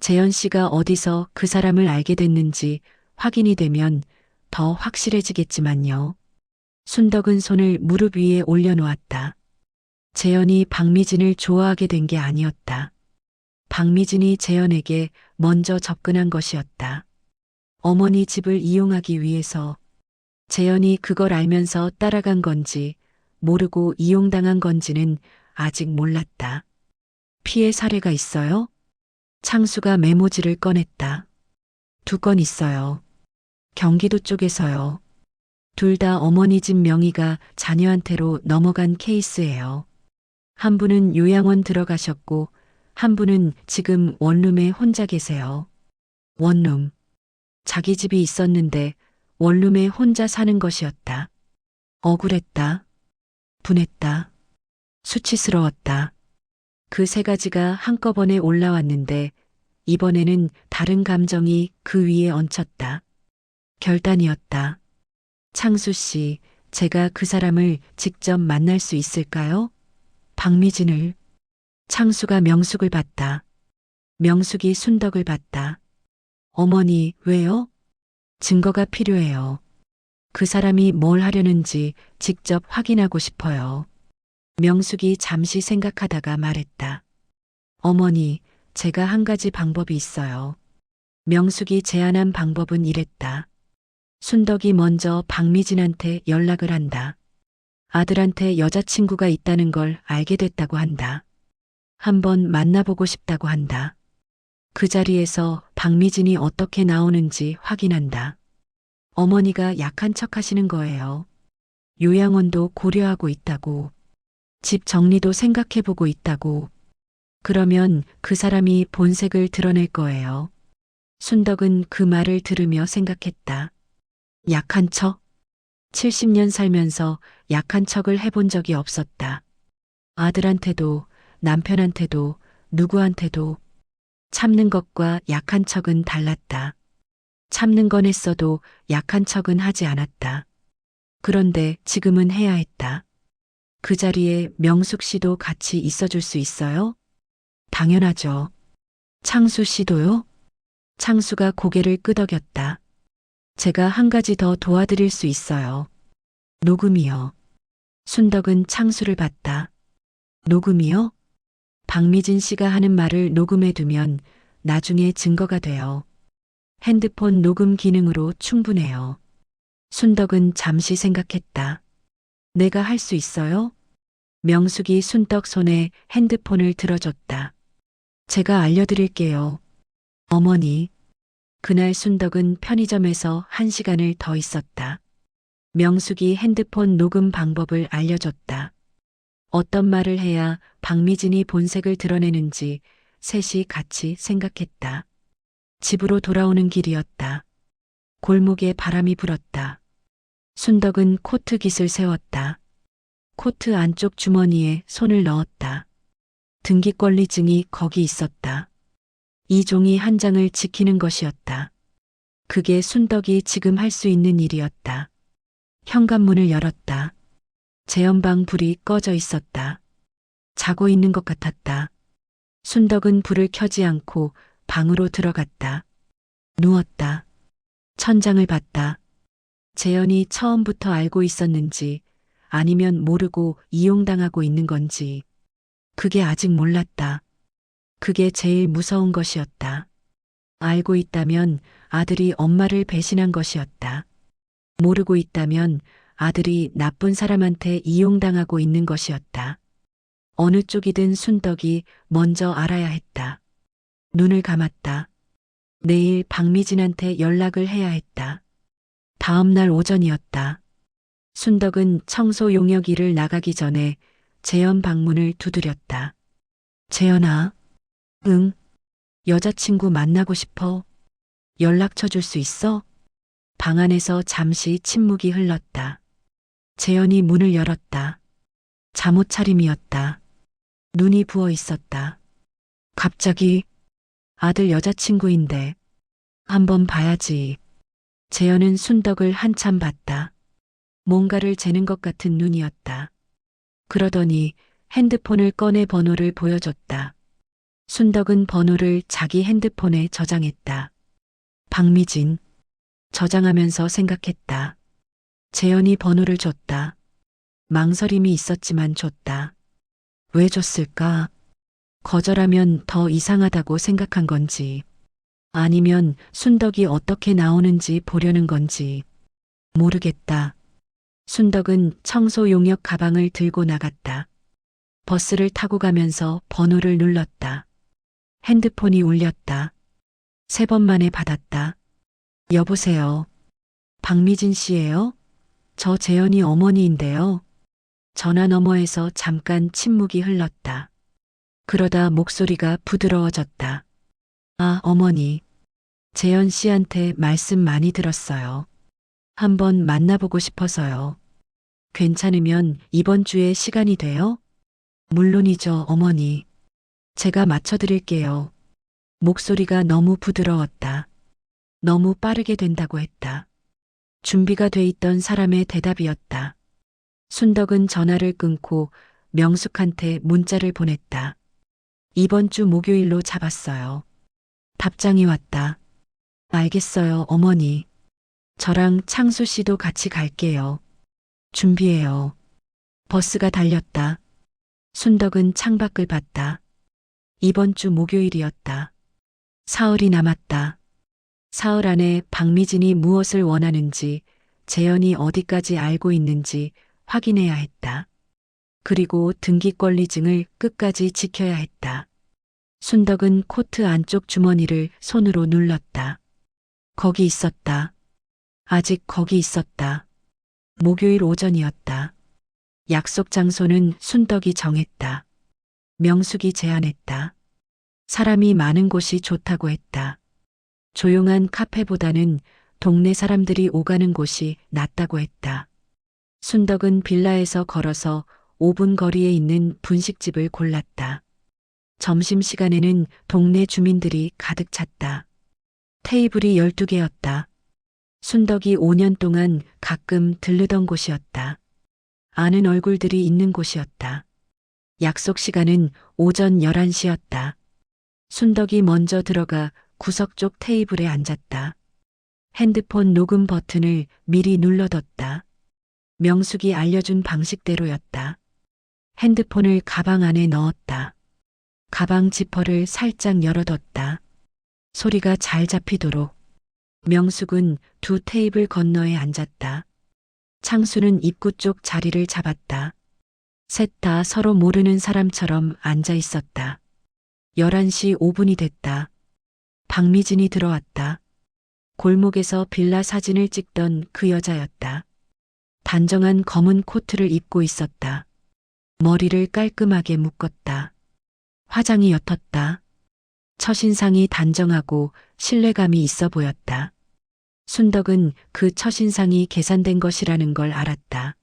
재현 씨가 어디서 그 사람을 알게 됐는지 확인이 되면 더 확실해지겠지만요. 순덕은 손을 무릎 위에 올려놓았다. 재현이 박미진을 좋아하게 된 게 아니었다. 박미진이 재현에게 먼저 접근한 것이었다. 어머니 집을 이용하기 위해서. 재현이 그걸 알면서 따라간 건지 모르고 이용당한 건지는 아직 몰랐다. 피해 사례가 있어요? 창수가 메모지를 꺼냈다. 2건 있어요. 경기도 쪽에서요. 둘 다 어머니 집 명의가 자녀한테로 넘어간 케이스예요. 한 분은 요양원 들어가셨고 한 분은 지금 원룸에 혼자 계세요. 원룸. 자기 집이 있었는데 원룸에 혼자 사는 것이었다. 억울했다. 분했다. 수치스러웠다. 그 3가지가 한꺼번에 올라왔는데 이번에는 다른 감정이 그 위에 얹혔다. 결단이었다. 창수 씨, 제가 그 사람을 직접 만날 수 있을까요? 박미진을. 창수가 명숙을 봤다. 명숙이 순덕을 봤다. 어머니, 왜요? 증거가 필요해요. 그 사람이 뭘 하려는지 직접 확인하고 싶어요. 명숙이 잠시 생각하다가 말했다. 어머니, 제가 한 가지 방법이 있어요. 명숙이 제안한 방법은 이랬다. 순덕이 먼저 박미진한테 연락을 한다. 아들한테 여자친구가 있다는 걸 알게 됐다고 한다. 한번 만나보고 싶다고 한다. 그 자리에서 박미진이 어떻게 나오는지 확인한다. 어머니가 약한 척 하시는 거예요. 요양원도 고려하고 있다고. 집 정리도 생각해보고 있다고. 그러면 그 사람이 본색을 드러낼 거예요. 순덕은 그 말을 들으며 생각했다. 약한 척? 70년 살면서 약한 척을 해본 적이 없었다. 아들한테도 남편한테도 누구한테도. 참는 것과 약한 척은 달랐다. 참는 건 했어도 약한 척은 하지 않았다. 그런데 지금은 해야 했다. 그 자리에 명숙 씨도 같이 있어줄 수 있어요? 당연하죠. 창수 씨도요? 창수가 고개를 끄덕였다. 제가 한 가지 더 도와드릴 수 있어요. 녹음이요. 순덕은 창수를 봤다. 녹음이요? 박미진 씨가 하는 말을 녹음해두면 나중에 증거가 돼요. 핸드폰 녹음 기능으로 충분해요. 순덕은 잠시 생각했다. 내가 할 수 있어요? 명숙이 순덕 손에 핸드폰을 들어줬다. 제가 알려드릴게요. 어머니. 그날 순덕은 편의점에서 1시간을 더 있었다. 명숙이 핸드폰 녹음 방법을 알려줬다. 어떤 말을 해야 박미진이 본색을 드러내는지 셋이 같이 생각했다. 집으로 돌아오는 길이었다. 골목에 바람이 불었다. 순덕은 코트 깃을 세웠다. 코트 안쪽 주머니에 손을 넣었다. 등기권리증이 거기 있었다. 이 종이 한 장을 지키는 것이었다. 그게 순덕이 지금 할 수 있는 일이었다. 현관문을 열었다. 재현방 불이 꺼져 있었다. 자고 있는 것 같았다. 순덕은 불을 켜지 않고 방으로 들어갔다. 누웠다. 천장을 봤다. 재현이 처음부터 알고 있었는지 아니면 모르고 이용당하고 있는 건지 그게 아직 몰랐다. 그게 제일 무서운 것이었다. 알고 있다면 아들이 엄마를 배신한 것이었다. 모르고 있다면 아들이 나쁜 사람한테 이용당하고 있는 것이었다. 어느 쪽이든 순덕이 먼저 알아야 했다. 눈을 감았다. 내일 박미진한테 연락을 해야 했다. 다음 날 오전이었다. 순덕은 청소 용역 일을 나가기 전에 재현 방문을 두드렸다. 재현아. 응. 여자친구 만나고 싶어. 연락처 줄 수 있어? 방 안에서 잠시 침묵이 흘렀다. 재현이 문을 열었다. 잠옷 차림이었다. 눈이 부어 있었다. 갑자기 아들 여자친구인데 한번 봐야지. 재현은 순덕을 한참 봤다. 뭔가를 재는 것 같은 눈이었다. 그러더니 핸드폰을 꺼내 번호를 보여줬다. 순덕은 번호를 자기 핸드폰에 저장했다. 박미진. 저장하면서 생각했다. 재현이 번호를 줬다. 망설임이 있었지만 줬다. 왜 줬을까? 거절하면 더 이상하다고 생각한 건지, 아니면 순덕이 어떻게 나오는지 보려는 건지 모르겠다. 순덕은 청소 용역 가방을 들고 나갔다. 버스를 타고 가면서 번호를 눌렀다. 핸드폰이 울렸다. 3번 만에 받았다. 여보세요. 박미진 씨예요? 저 재현이 어머니인데요. 전화 너머에서 잠깐 침묵이 흘렀다. 그러다 목소리가 부드러워졌다. 아, 어머니. 재현 씨한테 말씀 많이 들었어요. 한번 만나보고 싶어서요. 괜찮으면 이번 주에 시간이 돼요? 물론이죠, 어머니. 제가 맞춰드릴게요. 목소리가 너무 부드러웠다. 너무 빠르게 된다고 했다. 준비가 돼 있던 사람의 대답이었다. 순덕은 전화를 끊고 명숙한테 문자를 보냈다. 이번 주 목요일로 잡았어요. 답장이 왔다. 알겠어요, 어머니. 저랑 창수 씨도 같이 갈게요. 준비해요. 버스가 달렸다. 순덕은 창밖을 봤다. 이번 주 목요일이었다. 사흘이 남았다. 사흘 안에 박미진이 무엇을 원하는지, 재현이 어디까지 알고 있는지 확인해야 했다. 그리고 등기권리증을 끝까지 지켜야 했다. 순덕은 코트 안쪽 주머니를 손으로 눌렀다. 거기 있었다. 아직 거기 있었다. 목요일 오전이었다. 약속 장소는 순덕이 정했다. 명숙이 제안했다. 사람이 많은 곳이 좋다고 했다. 조용한 카페보다는 동네 사람들이 오가는 곳이 낫다고 했다. 순덕은 빌라에서 걸어서 5분 거리에 있는 분식집을 골랐다. 점심시간에는 동네 주민들이 가득 찼다. 테이블이 12개였다. 순덕이 5년 동안 가끔 들르던 곳이었다. 아는 얼굴들이 있는 곳이었다. 약속 시간은 오전 11시였다. 순덕이 먼저 들어가 구석 쪽 테이블에 앉았다. 핸드폰 녹음 버튼을 미리 눌러뒀다. 명숙이 알려준 방식대로였다. 핸드폰을 가방 안에 넣었다. 가방 지퍼를 살짝 열어뒀다. 소리가 잘 잡히도록. 명숙은 2 테이블 건너에 앉았다. 창수는 입구 쪽 자리를 잡았다. 셋 다 서로 모르는 사람처럼 앉아 있었다. 11시 5분이 됐다. 박미진이 들어왔다. 골목에서 빌라 사진을 찍던 그 여자였다. 단정한 검은 코트를 입고 있었다. 머리를 깔끔하게 묶었다. 화장이 옅었다. 첫인상이 단정하고 신뢰감이 있어 보였다. 순덕은 그 첫인상이 계산된 것이라는 걸 알았다.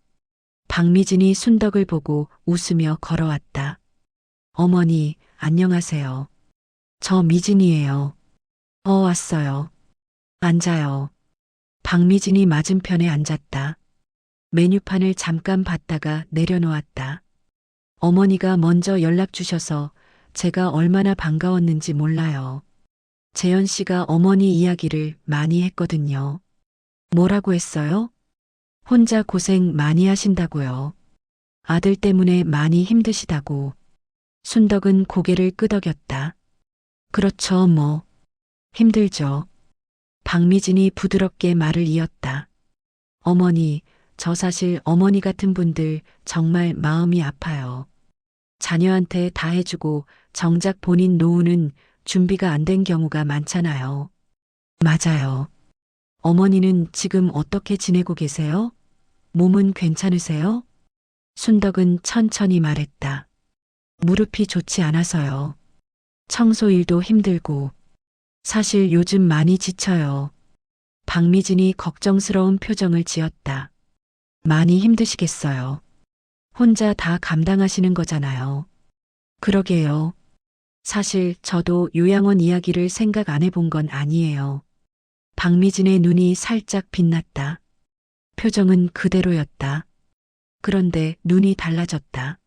박미진이 순덕을 보고 웃으며 걸어왔다. 어머니, 안녕하세요. 저 미진이에요. 왔어요. 앉아요. 박미진이 맞은편에 앉았다. 메뉴판을 잠깐 봤다가 내려놓았다. 어머니가 먼저 연락 주셔서 제가 얼마나 반가웠는지 몰라요. 재현 씨가 어머니 이야기를 많이 했거든요. 뭐라고 했어요? 혼자 고생 많이 하신다고요. 아들 때문에 많이 힘드시다고. 순덕은 고개를 끄덕였다. 그렇죠, 뭐. 힘들죠. 박미진이 부드럽게 말을 이었다. 어머니, 저 사실 어머니 같은 분들 정말 마음이 아파요. 자녀한테 다 해주고 정작 본인 노후는 준비가 안 된 경우가 많잖아요. 맞아요. 어머니는 지금 어떻게 지내고 계세요? 몸은 괜찮으세요? 순덕은 천천히 말했다. 무릎이 좋지 않아서요. 청소 일도 힘들고. 사실 요즘 많이 지쳐요. 박미진이 걱정스러운 표정을 지었다. 많이 힘드시겠어요. 혼자 다 감당하시는 거잖아요. 그러게요. 사실 저도 요양원 이야기를 생각 안 해본 건 아니에요. 박미진의 눈이 살짝 빛났다. 표정은 그대로였다. 그런데 눈이 달라졌다.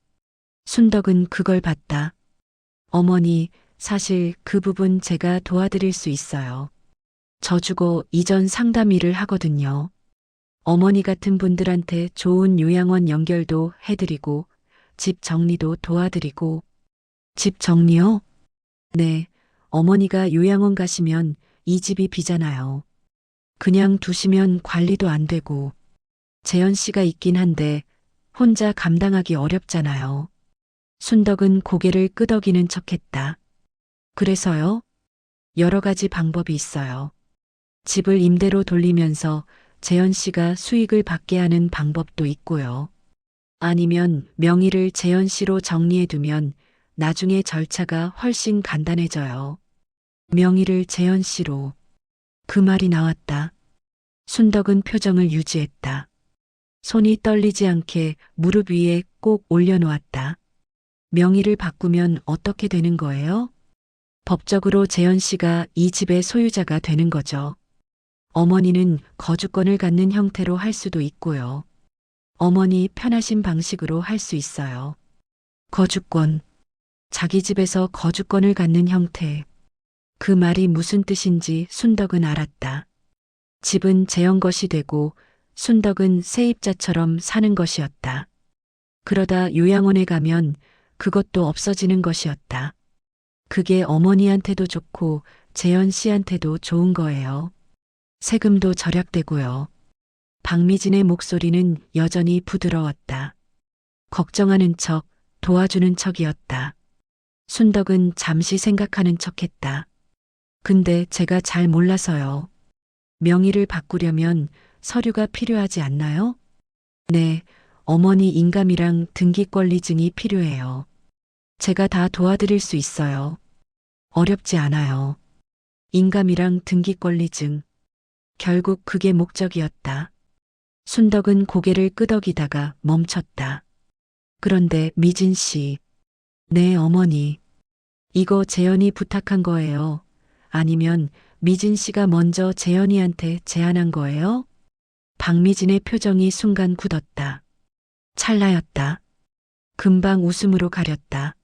순덕은 그걸 봤다. 어머니, 사실 그 부분 제가 도와드릴 수 있어요. 저 주고 이전 상담 일을 하거든요. 어머니 같은 분들한테 좋은 요양원 연결도 해드리고, 집 정리도 도와드리고. 집 정리요? 네, 어머니가 요양원 가시면 이 집이 비잖아요. 그냥 두시면 관리도 안 되고. 재현 씨가 있긴 한데 혼자 감당하기 어렵잖아요. 순덕은 고개를 끄덕이는 척했다. 그래서요? 여러 가지 방법이 있어요. 집을 임대로 돌리면서 재현 씨가 수익을 받게 하는 방법도 있고요. 아니면 명의를 재현 씨로 정리해두면 나중에 절차가 훨씬 간단해져요. 명의를 재현 씨로. 그 말이 나왔다. 순덕은 표정을 유지했다. 손이 떨리지 않게 무릎 위에 꼭 올려놓았다. 명의를 바꾸면 어떻게 되는 거예요? 법적으로 재현 씨가 이 집의 소유자가 되는 거죠. 어머니는 거주권을 갖는 형태로 할 수도 있고요. 어머니 편하신 방식으로 할 수 있어요. 거주권. 자기 집에서 거주권을 갖는 형태. 그 말이 무슨 뜻인지 순덕은 알았다. 집은 재현 것이 되고 순덕은 세입자처럼 사는 것이었다. 그러다 요양원에 가면 그것도 없어지는 것이었다. 그게 어머니한테도 좋고 재현 씨한테도 좋은 거예요. 세금도 절약되고요. 박미진의 목소리는 여전히 부드러웠다. 걱정하는 척, 도와주는 척이었다. 순덕은 잠시 생각하는 척했다. 근데 제가 잘 몰라서요. 명의를 바꾸려면 서류가 필요하지 않나요? 네, 어머니 인감이랑 등기권리증이 필요해요. 제가 다 도와드릴 수 있어요. 어렵지 않아요. 인감이랑 등기권리증. 결국 그게 목적이었다. 순덕은 고개를 끄덕이다가 멈췄다. 그런데 미진 씨. 네, 어머니. 이거 재현이 부탁한 거예요. 아니면 미진 씨가 먼저 재현이한테 제안한 거예요? 박미진의 표정이 순간 굳었다. 찰나였다. 금방 웃음으로 가렸다.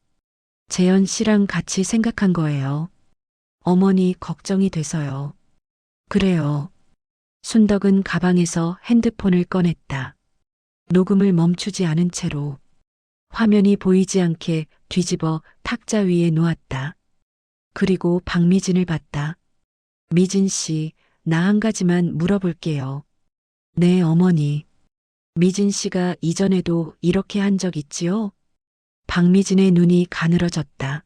재현 씨랑 같이 생각한 거예요. 어머니 걱정이 돼서요. 그래요. 순덕은 가방에서 핸드폰을 꺼냈다. 녹음을 멈추지 않은 채로 화면이 보이지 않게 뒤집어 탁자 위에 놓았다. 그리고 박미진을 봤다. 미진 씨, 나 한 가지만 물어볼게요. 네, 어머니. 미진 씨가 이전에도 이렇게 한 적 있지요? 박미진의 눈이 가늘어졌다.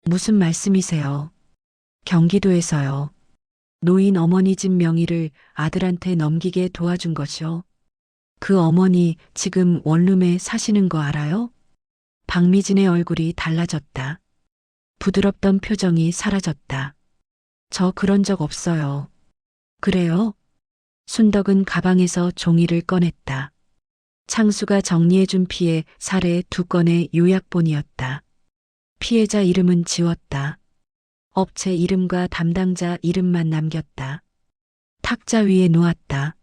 무슨 말씀이세요? 경기도에서요. 노인 어머니 집 명의를 아들한테 넘기게 도와준 것이요. 그 어머니 지금 원룸에 사시는 거 알아요? 박미진의 얼굴이 달라졌다. 부드럽던 표정이 사라졌다. 저 그런 적 없어요. 그래요? 순덕은 가방에서 종이를 꺼냈다. 창수가 정리해준 피해 사례 2건의 요약본이었다. 피해자 이름은 지웠다. 업체 이름과 담당자 이름만 남겼다. 탁자 위에 놓았다.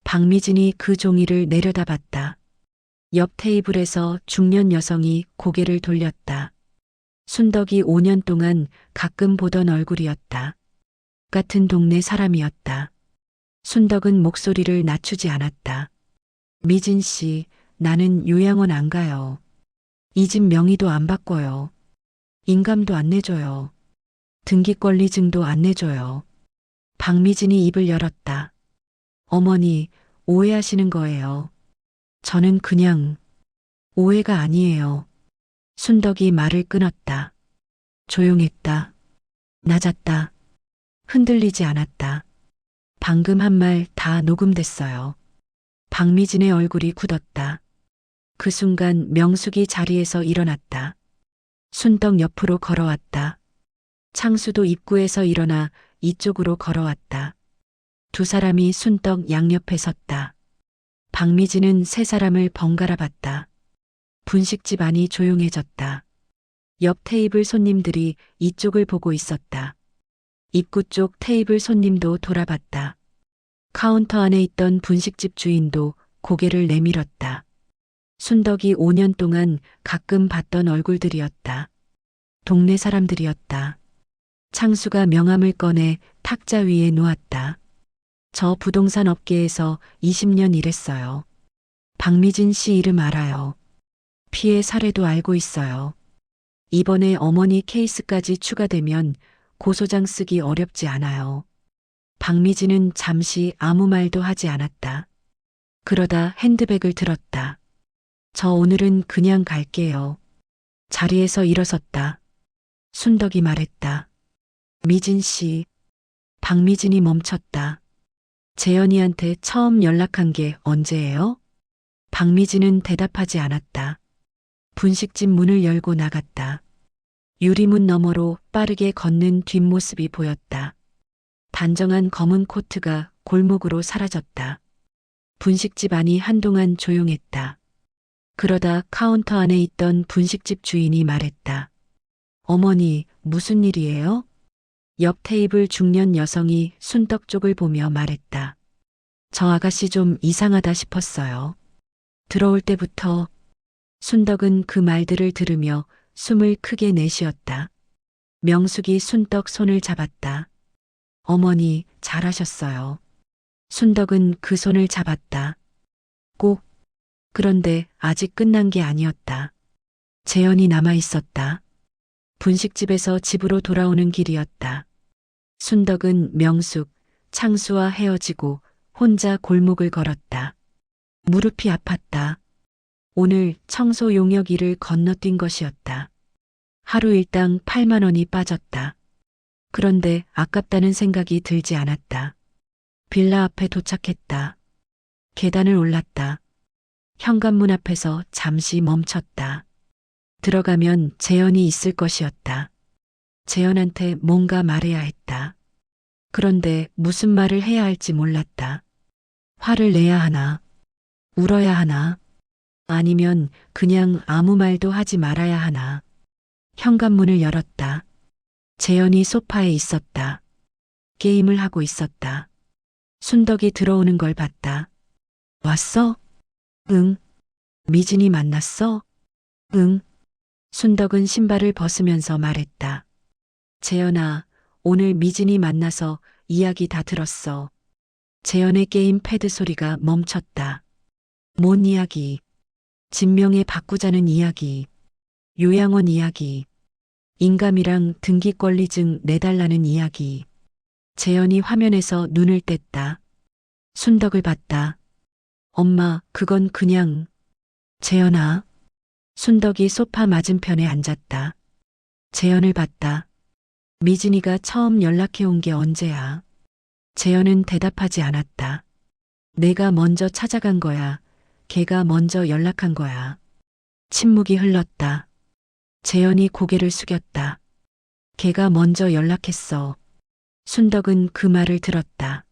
박미진이 그 종이를 내려다봤다. 옆 테이블에서 중년 여성이 고개를 돌렸다. 순덕이 5년 동안 가끔 보던 얼굴이었다. 같은 동네 사람이었다. 순덕은 목소리를 낮추지 않았다. 미진 씨, 나는 요양원 안 가요. 이 집 명의도 안 바꿔요. 인감도 안 내줘요. 등기권리증도 안 내줘요. 박미진이 입을 열었다. 어머니, 오해하시는 거예요. 저는 그냥 오해가 아니에요. 순덕이 말을 끊었다. 조용했다. 낮았다. 흔들리지 않았다. 방금 한 말 다 녹음됐어요. 박미진의 얼굴이 굳었다. 그 순간 명숙이 자리에서 일어났다. 순덕 옆으로 걸어왔다. 창수도 입구에서 일어나 이쪽으로 걸어왔다. 두 사람이 순떡 양옆에 섰다. 박미진은 세 사람을 번갈아 봤다. 분식집 안이 조용해졌다. 옆 테이블 손님들이 이쪽을 보고 있었다. 입구 쪽 테이블 손님도 돌아봤다. 카운터 안에 있던 분식집 주인도 고개를 내밀었다. 순덕이 5년 동안 가끔 봤던 얼굴들이었다. 동네 사람들이었다. 창수가 명함을 꺼내 탁자 위에 놓았다. 저 부동산 업계에서 20년 일했어요. 박미진 씨 이름 알아요. 피해 사례도 알고 있어요. 이번에 어머니 케이스까지 추가되면 고소장 쓰기 어렵지 않아요. 박미진은 잠시 아무 말도 하지 않았다. 그러다 핸드백을 들었다. 저 오늘은 그냥 갈게요. 자리에서 일어섰다. 순덕이 말했다. 미진 씨. 박미진이 멈췄다. 재현이한테 처음 연락한 게 언제예요? 박미진은 대답하지 않았다. 분식집 문을 열고 나갔다. 유리문 너머로 빠르게 걷는 뒷모습이 보였다. 단정한 검은 코트가 골목으로 사라졌다. 분식집 안이 한동안 조용했다. 그러다 카운터 안에 있던 분식집 주인이 말했다. 어머니, 무슨 일이에요? 옆 테이블 중년 여성이 순떡 쪽을 보며 말했다. 저 아가씨 좀 이상하다 싶었어요. 들어올 때부터. 순덕은 그 말들을 들으며 숨을 크게 내쉬었다. 명숙이 순떡 손을 잡았다. 어머니, 잘하셨어요. 순덕은 그 손을 잡았다. 꼭. 그런데 아직 끝난 게 아니었다. 재현이 남아 있었다. 분식집에서 집으로 돌아오는 길이었다. 순덕은 명숙, 창수와 헤어지고 혼자 골목을 걸었다. 무릎이 아팠다. 오늘 청소 용역 일을 건너뛴 것이었다. 하루 일당 8만 원이 빠졌다. 그런데 아깝다는 생각이 들지 않았다. 빌라 앞에 도착했다. 계단을 올랐다. 현관문 앞에서 잠시 멈췄다. 들어가면 재현이 있을 것이었다. 재현한테 뭔가 말해야 했다. 그런데 무슨 말을 해야 할지 몰랐다. 화를 내야 하나? 울어야 하나? 아니면 그냥 아무 말도 하지 말아야 하나? 현관문을 열었다. 재현이 소파에 있었다. 게임을 하고 있었다. 순덕이 들어오는 걸 봤다. 왔어? 응. 미진이 만났어? 응. 순덕은 신발을 벗으면서 말했다. 재현아, 오늘 미진이 만나서 이야기 다 들었어. 재현의 게임 패드 소리가 멈췄다. 뭔 이야기? 진명에 바꾸자는 이야기. 요양원 이야기. 인감이랑 등기권리증 내달라는 이야기. 재현이 화면에서 눈을 뗐다. 순덕을 봤다. 엄마, 그건 그냥. 재현아. 순덕이 소파 맞은편에 앉았다. 재현을 봤다. 미진이가 처음 연락해 온 게 언제야? 재현은 대답하지 않았다. 내가 먼저 찾아간 거야. 걔가 먼저 연락한 거야. 침묵이 흘렀다. 재현이 고개를 숙였다. 걔가 먼저 연락했어. 순덕은 그 말을 들었다.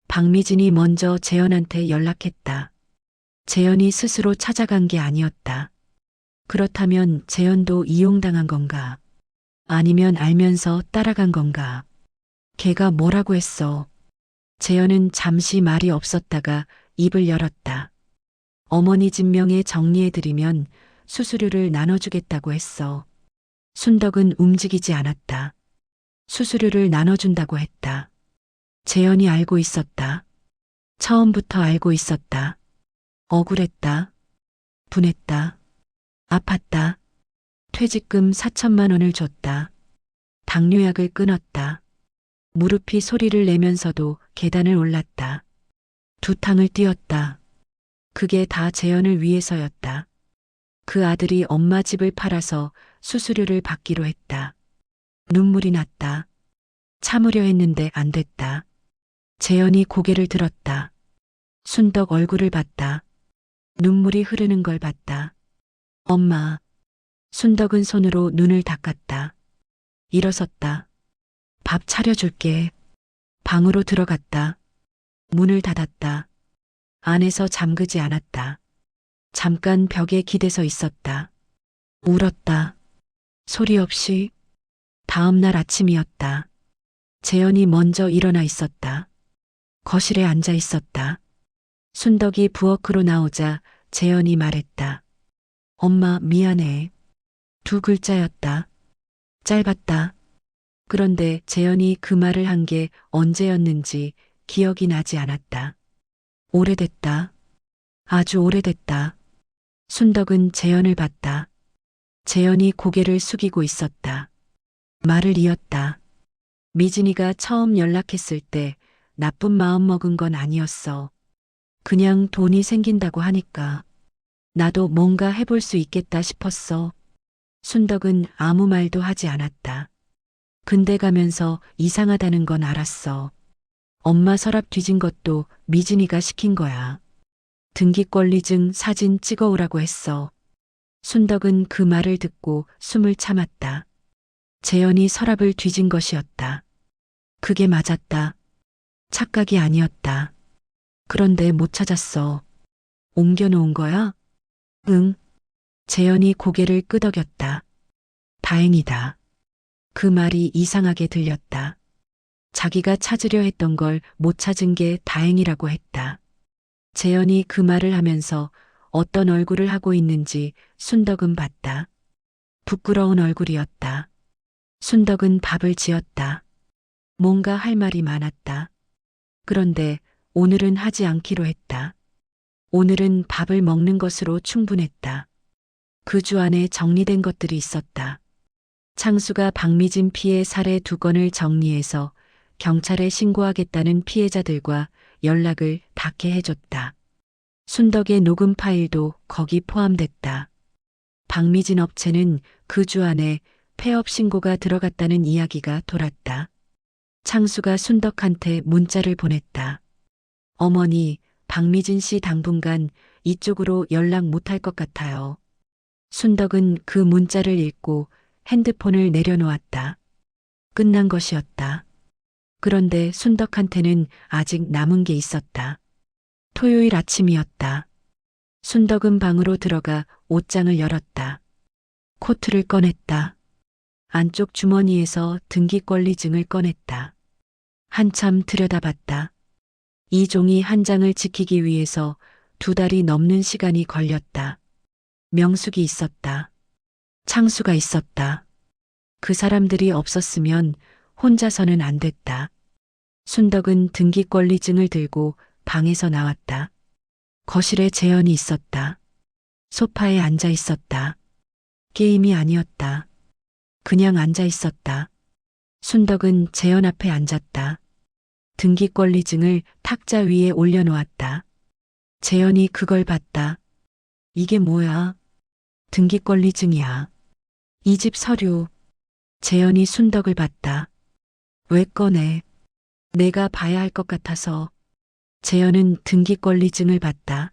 박미진이 먼저 재현한테 연락했다. 재현이 스스로 찾아간 게 아니었다. 그렇다면 재현도 이용당한 건가? 아니면 알면서 따라간 건가? 걔가 뭐라고 했어? 재현은 잠시 말이 없었다가 입을 열었다. 어머니 진명에 정리해드리면 수수료를 나눠주겠다고 했어. 순덕은 움직이지 않았다. 수수료를 나눠준다고 했다. 재현이 알고 있었다. 처음부터 알고 있었다. 억울했다. 분했다. 아팠다. 퇴직금 4천만 원을 줬다. 당뇨약을 끊었다. 무릎이 소리를 내면서도 계단을 올랐다. 두 탕을 뛰었다. 그게 다 재현을 위해서였다. 그 아들이 엄마 집을 팔아서 수수료를 받기로 했다. 눈물이 났다. 참으려 했는데 안 됐다. 재현이 고개를 들었다. 순덕 얼굴을 봤다. 눈물이 흐르는 걸 봤다. 엄마. 순덕은 손으로 눈을 닦았다. 일어섰다. 밥 차려줄게. 방으로 들어갔다. 문을 닫았다. 안에서 잠그지 않았다. 잠깐 벽에 기대서 있었다. 울었다. 소리 없이. 다음 날 아침이었다. 재현이 먼저 일어나 있었다. 거실에 앉아 있었다. 순덕이 부엌으로 나오자 재현이 말했다. 엄마, 미안해. 두 글자였다. 짧았다. 그런데 재현이 그 말을 한 게 언제였는지 기억이 나지 않았다. 오래됐다. 아주 오래됐다. 순덕은 재현을 봤다. 재현이 고개를 숙이고 있었다. 말을 이었다. 미진이가 처음 연락했을 때 나쁜 마음 먹은 건 아니었어. 그냥 돈이 생긴다고 하니까 나도 뭔가 해볼 수 있겠다 싶었어. 순덕은 아무 말도 하지 않았다. 근데 가면서 이상하다는 건 알았어. 엄마 서랍 뒤진 것도 미진이가 시킨 거야. 등기권리증 사진 찍어오라고 했어. 순덕은 그 말을 듣고 숨을 참았다. 재현이 서랍을 뒤진 것이었다. 그게 맞았다. 착각이 아니었다. 그런데 못 찾았어. 옮겨놓은 거야? 응. 재현이 고개를 끄덕였다. 다행이다. 그 말이 이상하게 들렸다. 자기가 찾으려 했던 걸 못 찾은 게 다행이라고 했다. 재현이 그 말을 하면서 어떤 얼굴을 하고 있는지 순덕은 봤다. 부끄러운 얼굴이었다. 순덕은 밥을 지었다. 뭔가 할 말이 많았다. 그런데 오늘은 하지 않기로 했다. 오늘은 밥을 먹는 것으로 충분했다. 그 주 안에 정리된 것들이 있었다. 창수가 박미진 피해 살해 2건을 정리해서 경찰에 신고하겠다는 피해자들과 연락을 닿게 해줬다. 순덕의 녹음 파일도 거기 포함됐다. 박미진 업체는 그 주 안에 폐업 신고가 들어갔다는 이야기가 돌았다. 창수가 순덕한테 문자를 보냈다. 어머니, 박미진 씨 당분간 이쪽으로 연락 못할 것 같아요. 순덕은 그 문자를 읽고 핸드폰을 내려놓았다. 끝난 것이었다. 그런데 순덕한테는 아직 남은 게 있었다. 토요일 아침이었다. 순덕은 방으로 들어가 옷장을 열었다. 코트를 꺼냈다. 안쪽 주머니에서 등기권리증을 꺼냈다. 한참 들여다봤다. 이 종이 한 장을 지키기 위해서 2달이 넘는 시간이 걸렸다. 명숙이 있었다. 창수가 있었다. 그 사람들이 없었으면 혼자서는 안 됐다. 순덕은 등기권리증을 들고 방에서 나왔다. 거실에 재현이 있었다. 소파에 앉아 있었다. 게임이 아니었다. 그냥 앉아 있었다. 순덕은 재현 앞에 앉았다. 등기권리증을 탁자 위에 올려놓았다. 재현이 그걸 봤다. 이게 뭐야? 등기권리증이야. 이 집 서류. 재현이 순덕을 봤다. 왜 꺼내? 내가 봐야 할 것 같아서. 재현은 등기권리증을 봤다.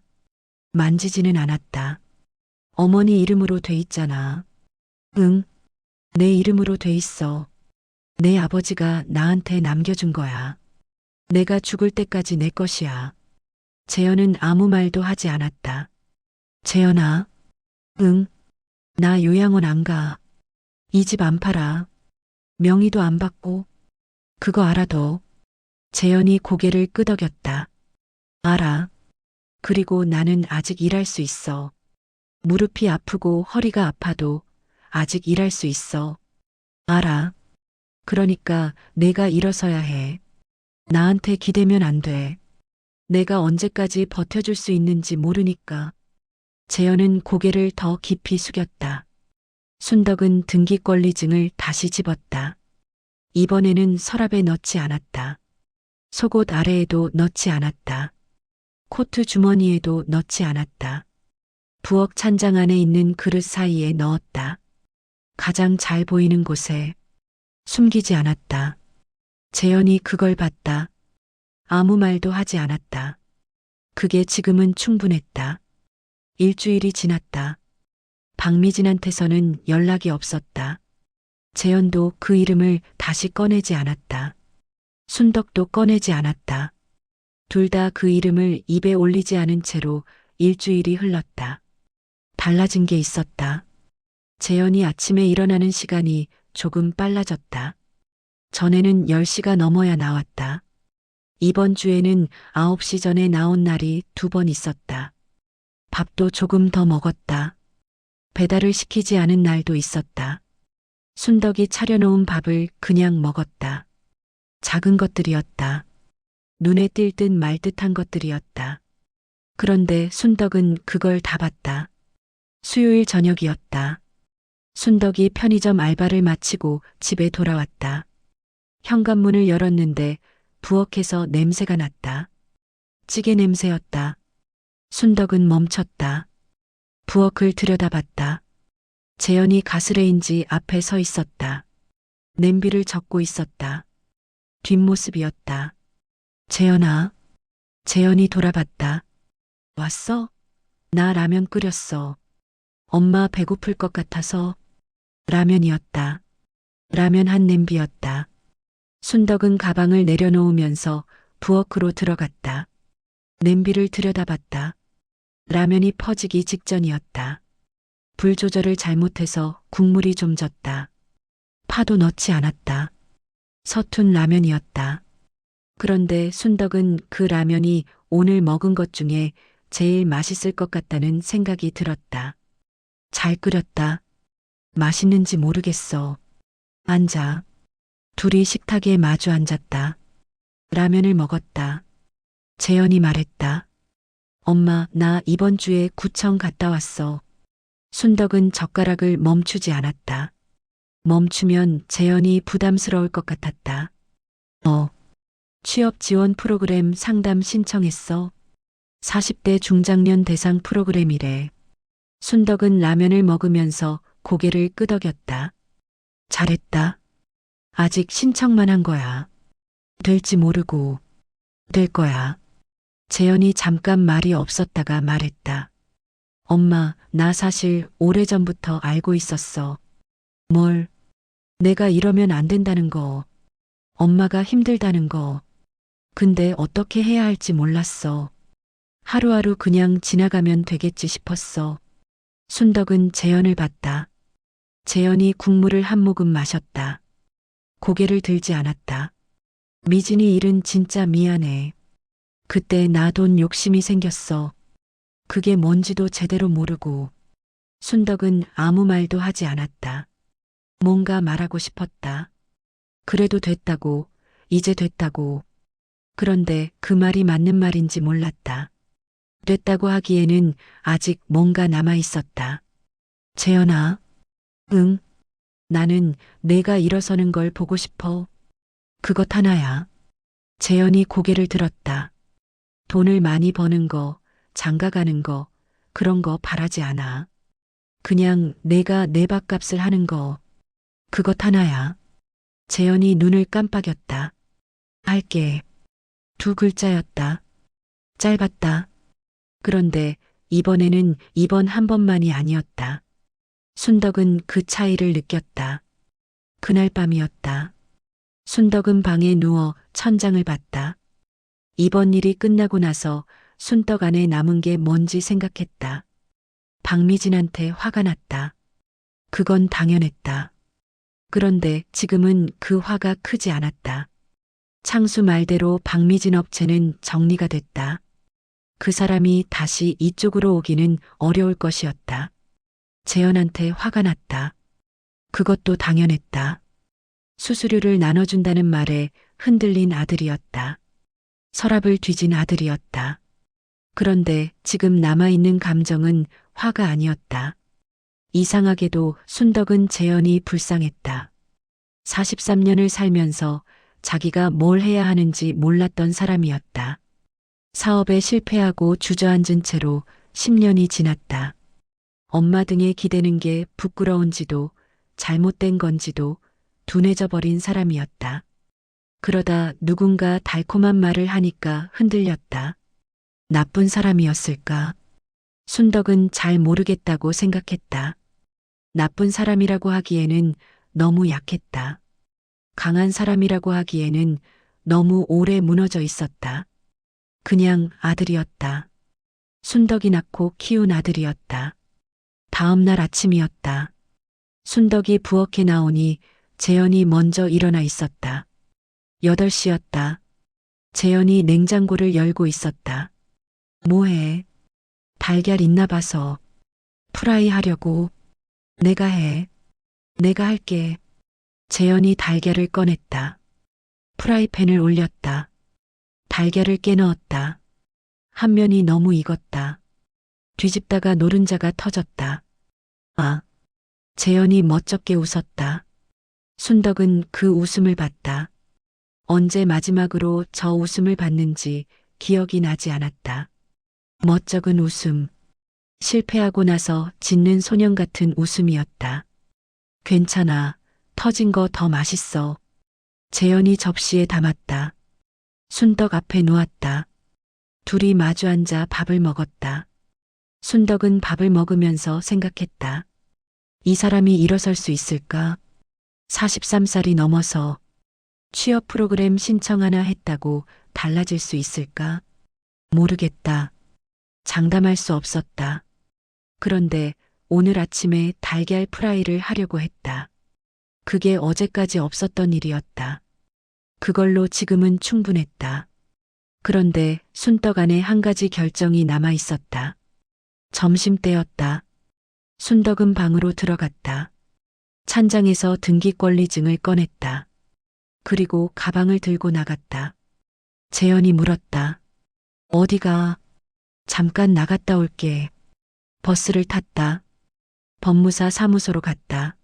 만지지는 않았다. 어머니 이름으로 돼 있잖아. 응, 내 이름으로 돼 있어. 내 아버지가 나한테 남겨준 거야. 내가 죽을 때까지 내 것이야. 재현은 아무 말도 하지 않았다. 재현아, 응, 나 요양원 안 가. 이 집 안 팔아. 명의도 안 받고. 그거 알아도. 재현이 고개를 끄덕였다. 알아. 그리고 나는 아직 일할 수 있어. 무릎이 아프고 허리가 아파도 아직 일할 수 있어. 알아. 그러니까 내가 일어서야 해. 나한테 기대면 안 돼. 내가 언제까지 버텨줄 수 있는지 모르니까. 재현은 고개를 더 깊이 숙였다. 순덕은 등기권리증을 다시 집었다. 이번에는 서랍에 넣지 않았다. 속옷 아래에도 넣지 않았다. 코트 주머니에도 넣지 않았다. 부엌 찬장 안에 있는 그릇 사이에 넣었다. 가장 잘 보이는 곳에. 숨기지 않았다. 재현이 그걸 봤다. 아무 말도 하지 않았다. 그게 지금은 충분했다. 일주일이 지났다. 박미진한테서는 연락이 없었다. 재현도 그 이름을 다시 꺼내지 않았다. 순덕도 꺼내지 않았다. 둘 다 그 이름을 입에 올리지 않은 채로 일주일이 흘렀다. 달라진 게 있었다. 재현이 아침에 일어나는 시간이 조금 빨라졌다. 전에는 10시가 넘어야 나왔다. 이번 주에는 9시 전에 나온 날이 2번 있었다. 밥도 조금 더 먹었다. 배달을 시키지 않은 날도 있었다. 순덕이 차려놓은 밥을 그냥 먹었다. 작은 것들이었다. 눈에 띌 듯 말 듯한 것들이었다. 그런데 순덕은 그걸 다 봤다. 수요일 저녁이었다. 순덕이 편의점 알바를 마치고 집에 돌아왔다. 현관문을 열었는데 부엌에서 냄새가 났다. 찌개 냄새였다. 순덕은 멈췄다. 부엌을 들여다봤다. 재현이 가스레인지 앞에 서 있었다. 냄비를 적고 있었다. 뒷모습이었다. 재현아. 재현이 돌아봤다. 왔어? 나 라면 끓였어. 엄마 배고플 것 같아서. 라면이었다. 라면 한 냄비였다. 순덕은 가방을 내려놓으면서 부엌으로 들어갔다. 냄비를 들여다봤다. 라면이 퍼지기 직전이었다. 불 조절을 잘못해서 국물이 좀 졌다. 파도 넣지 않았다. 서툰 라면이었다. 그런데 순덕은 그 라면이 오늘 먹은 것 중에 제일 맛있을 것 같다는 생각이 들었다. 잘 끓였다. 맛있는지 모르겠어. 앉아. 둘이 식탁에 마주 앉았다. 라면을 먹었다. 재현이 말했다. 엄마, 나 이번 주에 구청 갔다 왔어. 순덕은 젓가락을 멈추지 않았다. 멈추면 재현이 부담스러울 것 같았다. 취업 지원 프로그램 상담 신청했어. 40대 중장년 대상 프로그램이래. 순덕은 라면을 먹으면서 고개를 끄덕였다. 잘했다. 아직 신청만 한 거야. 될지 모르고. 될 거야. 재현이 잠깐 말이 없었다가 말했다. 엄마, 나 사실 오래전부터 알고 있었어. 뭘? 내가 이러면 안 된다는 거. 엄마가 힘들다는 거. 근데 어떻게 해야 할지 몰랐어. 하루하루 그냥 지나가면 되겠지 싶었어. 순덕은 재현을 봤다. 재현이 국물을 한 모금 마셨다. 고개를 들지 않았다. 미진이 일은 진짜 미안해. 그때 나 돈 욕심이 생겼어. 그게 뭔지도 제대로 모르고. 순덕은 아무 말도 하지 않았다. 뭔가 말하고 싶었다. 그래도 됐다고, 이제 됐다고. 그런데 그 말이 맞는 말인지 몰랐다. 됐다고 하기에는 아직 뭔가 남아 있었다. 재현아. 응. 나는 내가 일어서는 걸 보고 싶어. 그것 하나야. 재현이 고개를 들었다. 돈을 많이 버는 거, 장가 가는 거, 그런 거 바라지 않아. 그냥 내가 내 밥값을 하는 거. 그것 하나야. 재현이 눈을 깜빡였다. 할게. 2글자였다. 짧았다. 그런데 이번에는 이번 한 번만이 아니었다. 순덕은 그 차이를 느꼈다. 그날 밤이었다. 순덕은 방에 누워 천장을 봤다. 이번 일이 끝나고 나서 순덕 안에 남은 게 뭔지 생각했다. 박미진한테 화가 났다. 그건 당연했다. 그런데 지금은 그 화가 크지 않았다. 창수 말대로 박미진 업체는 정리가 됐다. 그 사람이 다시 이쪽으로 오기는 어려울 것이었다. 재현한테 화가 났다. 그것도 당연했다. 수수료를 나눠준다는 말에 흔들린 아들이었다. 서랍을 뒤진 아들이었다. 그런데 지금 남아있는 감정은 화가 아니었다. 이상하게도 순덕은 재현이 불쌍했다. 43년을 살면서 자기가 뭘 해야 하는지 몰랐던 사람이었다. 사업에 실패하고 주저앉은 채로 10년이 지났다. 엄마 등에 기대는 게 부끄러운지도 잘못된 건지도 둔해져 버린 사람이었다. 그러다 누군가 달콤한 말을 하니까 흔들렸다. 나쁜 사람이었을까? 순덕은 잘 모르겠다고 생각했다. 나쁜 사람이라고 하기에는 너무 약했다. 강한 사람이라고 하기에는 너무 오래 무너져 있었다. 그냥 아들이었다. 순덕이 낳고 키운 아들이었다. 다음 날 아침이었다. 순덕이 부엌에 나오니 재현이 먼저 일어나 있었다. 8시였다. 재현이 냉장고를 열고 있었다. 뭐해? 달걀 있나 봐서. 프라이 하려고. 내가 해. 내가 할게. 재현이 달걀을 꺼냈다. 프라이팬을 올렸다. 달걀을 깨 넣었다. 한 면이 너무 익었다. 뒤집다가 노른자가 터졌다. 아. 재현이 멋쩍게 웃었다. 순덕은 그 웃음을 봤다. 언제 마지막으로 저 웃음을 봤는지 기억이 나지 않았다. 멋쩍은 웃음. 실패하고 나서 짖는 소년 같은 웃음이었다. 괜찮아. 터진 거 더 맛있어. 재현이 접시에 담았다. 순덕 앞에 놓았다. 둘이 마주 앉아 밥을 먹었다. 순덕은 밥을 먹으면서 생각했다. 이 사람이 일어설 수 있을까? 43살이 넘어서 취업 프로그램 신청 하나 했다고 달라질 수 있을까? 모르겠다. 장담할 수 없었다. 그런데 오늘 아침에 달걀 프라이를 하려고 했다. 그게 어제까지 없었던 일이었다. 그걸로 지금은 충분했다. 그런데 순떡 안에 한 가지 결정이 남아 있었다. 점심때였다. 순덕은 방으로 들어갔다. 찬장에서 등기권리증을 꺼냈다. 그리고 가방을 들고 나갔다. 재현이 물었다. 어디가? 잠깐 나갔다 올게. 버스를 탔다. 법무사 사무소로 갔다.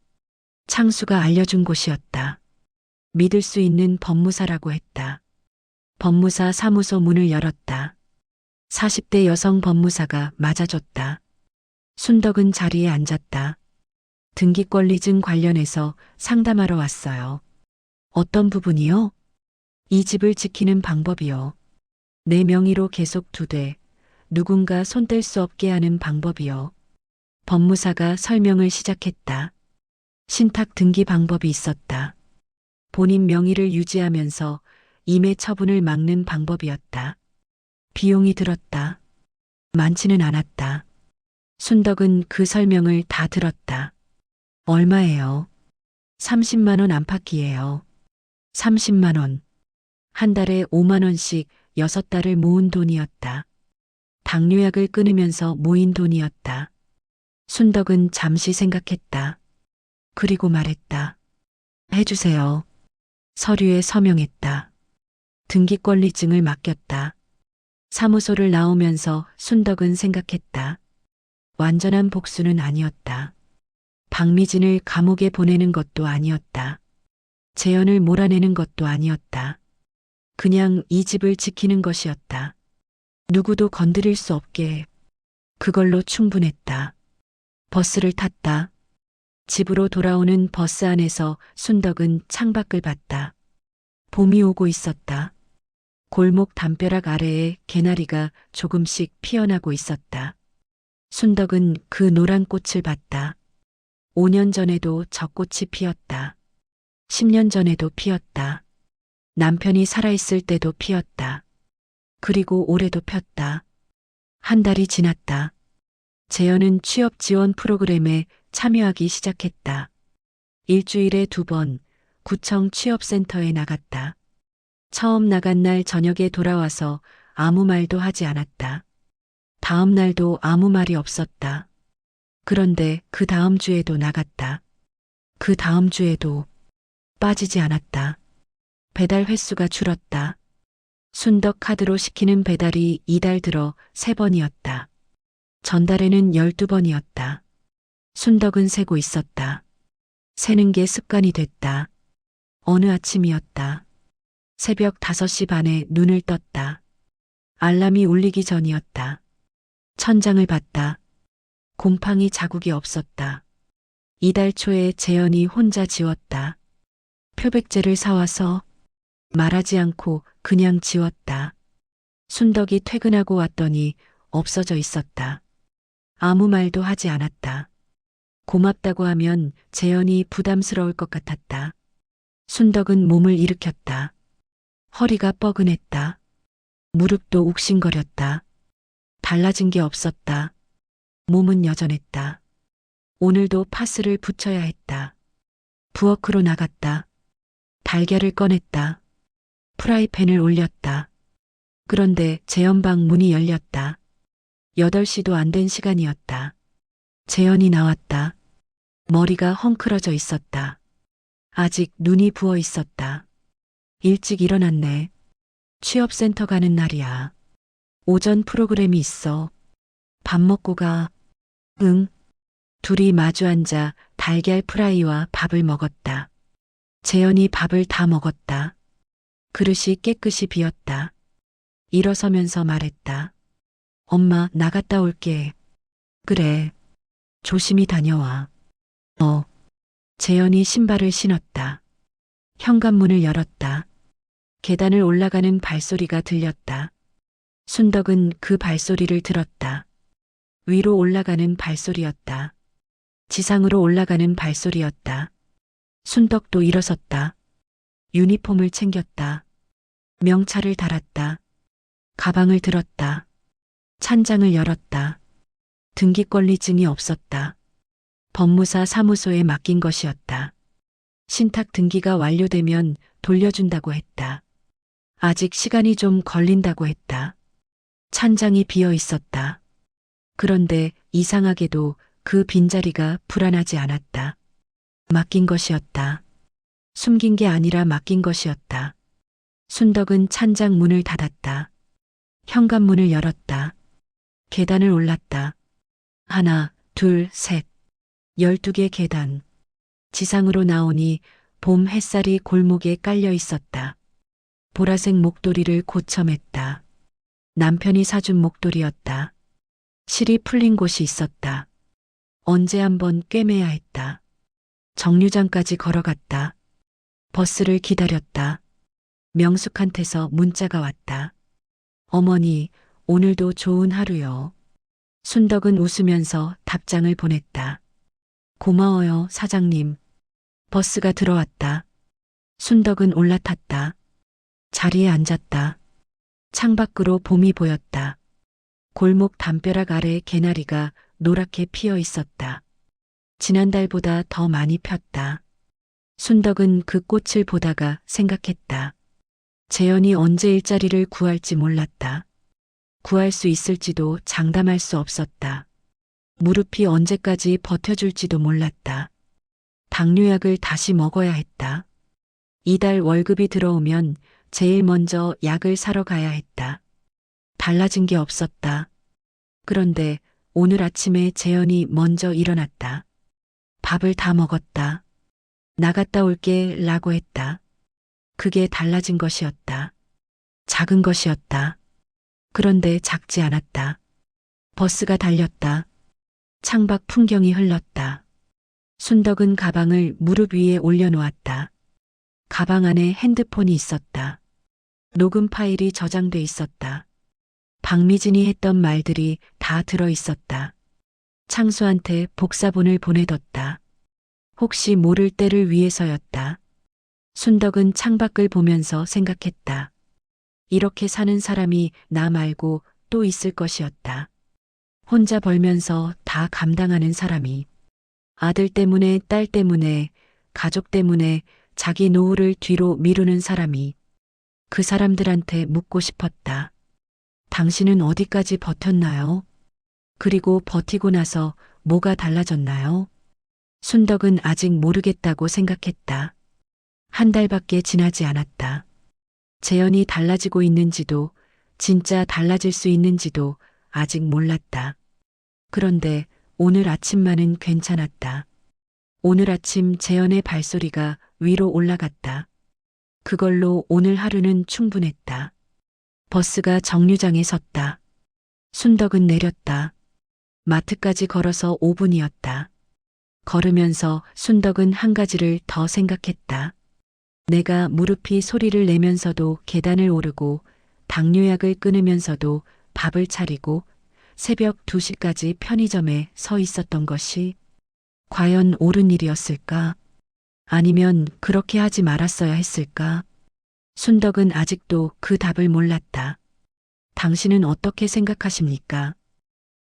창수가 알려준 곳이었다. 믿을 수 있는 법무사라고 했다. 법무사 사무소 문을 열었다. 40대 여성 법무사가 맞아줬다. 순덕은 자리에 앉았다. 등기권리증 관련해서 상담하러 왔어요. 어떤 부분이요? 이 집을 지키는 방법이요. 내 명의로 계속 두되 누군가 손댈 수 없게 하는 방법이요. 법무사가 설명을 시작했다. 신탁 등기 방법이 있었다. 본인 명의를 유지하면서 임해 처분을 막는 방법이었다. 비용이 들었다. 많지는 않았다. 순덕은 그 설명을 다 들었다. 얼마예요? 30만 원 안팎이에요. 30만 원. 한 달에 5만 원씩 6달을 모은 돈이었다. 당뇨약을 끊으면서 모인 돈이었다. 순덕은 잠시 생각했다. 그리고 말했다. 해주세요. 서류에 서명했다. 등기권리증을 맡겼다. 사무소를 나오면서 순덕은 생각했다. 완전한 복수는 아니었다. 박미진을 감옥에 보내는 것도 아니었다. 재현을 몰아내는 것도 아니었다. 그냥 이 집을 지키는 것이었다. 누구도 건드릴 수 없게. 그걸로 충분했다. 버스를 탔다. 집으로 돌아오는 버스 안에서 순덕은 창밖을 봤다. 봄이 오고 있었다. 골목 담벼락 아래에 개나리가 조금씩 피어나고 있었다. 순덕은 그 노란 꽃을 봤다. 5년 전에도 저 꽃이 피었다. 10년 전에도 피었다. 남편이 살아있을 때도 피었다. 그리고 올해도 폈다. 한 달이 지났다. 재현은 취업 지원 프로그램에 참여하기 시작했다. 일주일에 2번 구청 취업센터에 나갔다. 처음 나간 날 저녁에 돌아와서 아무 말도 하지 않았다. 다음 날도 아무 말이 없었다. 그런데 그 다음 주에도 나갔다. 그 다음 주에도 빠지지 않았다. 배달 횟수가 줄었다. 순덕 카드로 시키는 배달이 이달 들어 3번이었다. 전달에는 12번이었다. 순덕은 세고 있었다. 세는 게 습관이 됐다. 어느 아침이었다. 새벽 5시 반에 눈을 떴다. 알람이 울리기 전이었다. 천장을 봤다. 곰팡이 자국이 없었다. 이달 초에 재현이 혼자 지웠다. 표백제를 사와서 말하지 않고 그냥 지웠다. 순덕이 퇴근하고 왔더니 없어져 있었다. 아무 말도 하지 않았다. 고맙다고 하면 재현이 부담스러울 것 같았다. 순덕은 몸을 일으켰다. 허리가 뻐근했다. 무릎도 욱신거렸다. 달라진 게 없었다. 몸은 여전했다. 오늘도 파스를 붙여야 했다. 부엌으로 나갔다. 달걀을 꺼냈다. 프라이팬을 올렸다. 그런데 재현방 문이 열렸다. 8시도 안 된 시간이었다. 재현이 나왔다. 머리가 헝클어져 있었다. 아직 눈이 부어 있었다. 일찍 일어났네. 취업센터 가는 날이야. 오전 프로그램이 있어. 밥 먹고 가. 응. 둘이 마주 앉아 달걀 프라이와 밥을 먹었다. 재현이 밥을 다 먹었다. 그릇이 깨끗이 비었다. 일어서면서 말했다. 엄마, 나갔다 올게. 그래. 조심히 다녀와. 재현이 신발을 신었다. 현관문을 열었다. 계단을 올라가는 발소리가 들렸다. 순덕은 그 발소리를 들었다. 위로 올라가는 발소리였다. 지상으로 올라가는 발소리였다. 순덕도 일어섰다. 유니폼을 챙겼다. 명찰을 달았다. 가방을 들었다. 찬장을 열었다. 등기권리증이 없었다. 법무사 사무소에 맡긴 것이었다. 신탁 등기가 완료되면 돌려준다고 했다. 아직 시간이 좀 걸린다고 했다. 찬장이 비어 있었다. 그런데 이상하게도 그 빈자리가 불안하지 않았다. 맡긴 것이었다. 숨긴 게 아니라 맡긴 것이었다. 순덕은 찬장 문을 닫았다. 현관문을 열었다. 계단을 올랐다. 하나, 둘, 셋. 12개 계단. 지상으로 나오니 봄 햇살이 골목에 깔려 있었다. 보라색 목도리를 고쳐 맸다. 남편이 사준 목도리였다. 실이 풀린 곳이 있었다. 언제 한번 꿰매야 했다. 정류장까지 걸어갔다. 버스를 기다렸다. 명숙한테서 문자가 왔다. 어머니, 오늘도 좋은 하루요. 순덕은 웃으면서 답장을 보냈다. 고마워요, 사장님. 버스가 들어왔다. 순덕은 올라탔다. 자리에 앉았다. 창밖으로 봄이 보였다. 골목 담벼락 아래 개나리가 노랗게 피어 있었다. 지난달보다 더 많이 폈다. 순덕은 그 꽃을 보다가 생각했다. 재현이 언제 일자리를 구할지 몰랐다. 구할 수 있을지도 장담할 수 없었다. 무릎이 언제까지 버텨줄지도 몰랐다. 당뇨약을 다시 먹어야 했다. 이달 월급이 들어오면 제일 먼저 약을 사러 가야 했다. 달라진 게 없었다. 그런데 오늘 아침에 재현이 먼저 일어났다. 밥을 다 먹었다. 나갔다 올게 라고 했다. 그게 달라진 것이었다. 작은 것이었다. 그런데 작지 않았다. 버스가 달렸다. 창밖 풍경이 흘렀다. 순덕은 가방을 무릎 위에 올려놓았다. 가방 안에 핸드폰이 있었다. 녹음 파일이 저장돼 있었다. 박미진이 했던 말들이 다 들어 있었다. 창수한테 복사본을 보내뒀다. 혹시 모를 때를 위해서였다. 순덕은 창밖을 보면서 생각했다. 이렇게 사는 사람이 나 말고 또 있을 것이었다. 혼자 벌면서 다 감당하는 사람이. 아들 때문에, 딸 때문에, 가족 때문에 자기 노후를 뒤로 미루는 사람이. 그 사람들한테 묻고 싶었다. 당신은 어디까지 버텼나요? 그리고 버티고 나서 뭐가 달라졌나요? 순덕은 아직 모르겠다고 생각했다. 한 달밖에 지나지 않았다. 재현이 달라지고 있는지도, 진짜 달라질 수 있는지도 아직 몰랐다. 그런데 오늘 아침만은 괜찮았다. 오늘 아침 재현의 발소리가 위로 올라갔다. 그걸로 오늘 하루는 충분했다. 버스가 정류장에 섰다. 순덕은 내렸다. 마트까지 걸어서 5분이었다. 걸으면서 순덕은 한 가지를 더 생각했다. 내가 무릎이 소리를 내면서도 계단을 오르고 당뇨약을 끊으면서도 밥을 차리고 새벽 2시까지 편의점에 서 있었던 것이 과연 옳은 일이었을까? 아니면 그렇게 하지 말았어야 했을까? 순덕은 아직도 그 답을 몰랐다. 당신은 어떻게 생각하십니까?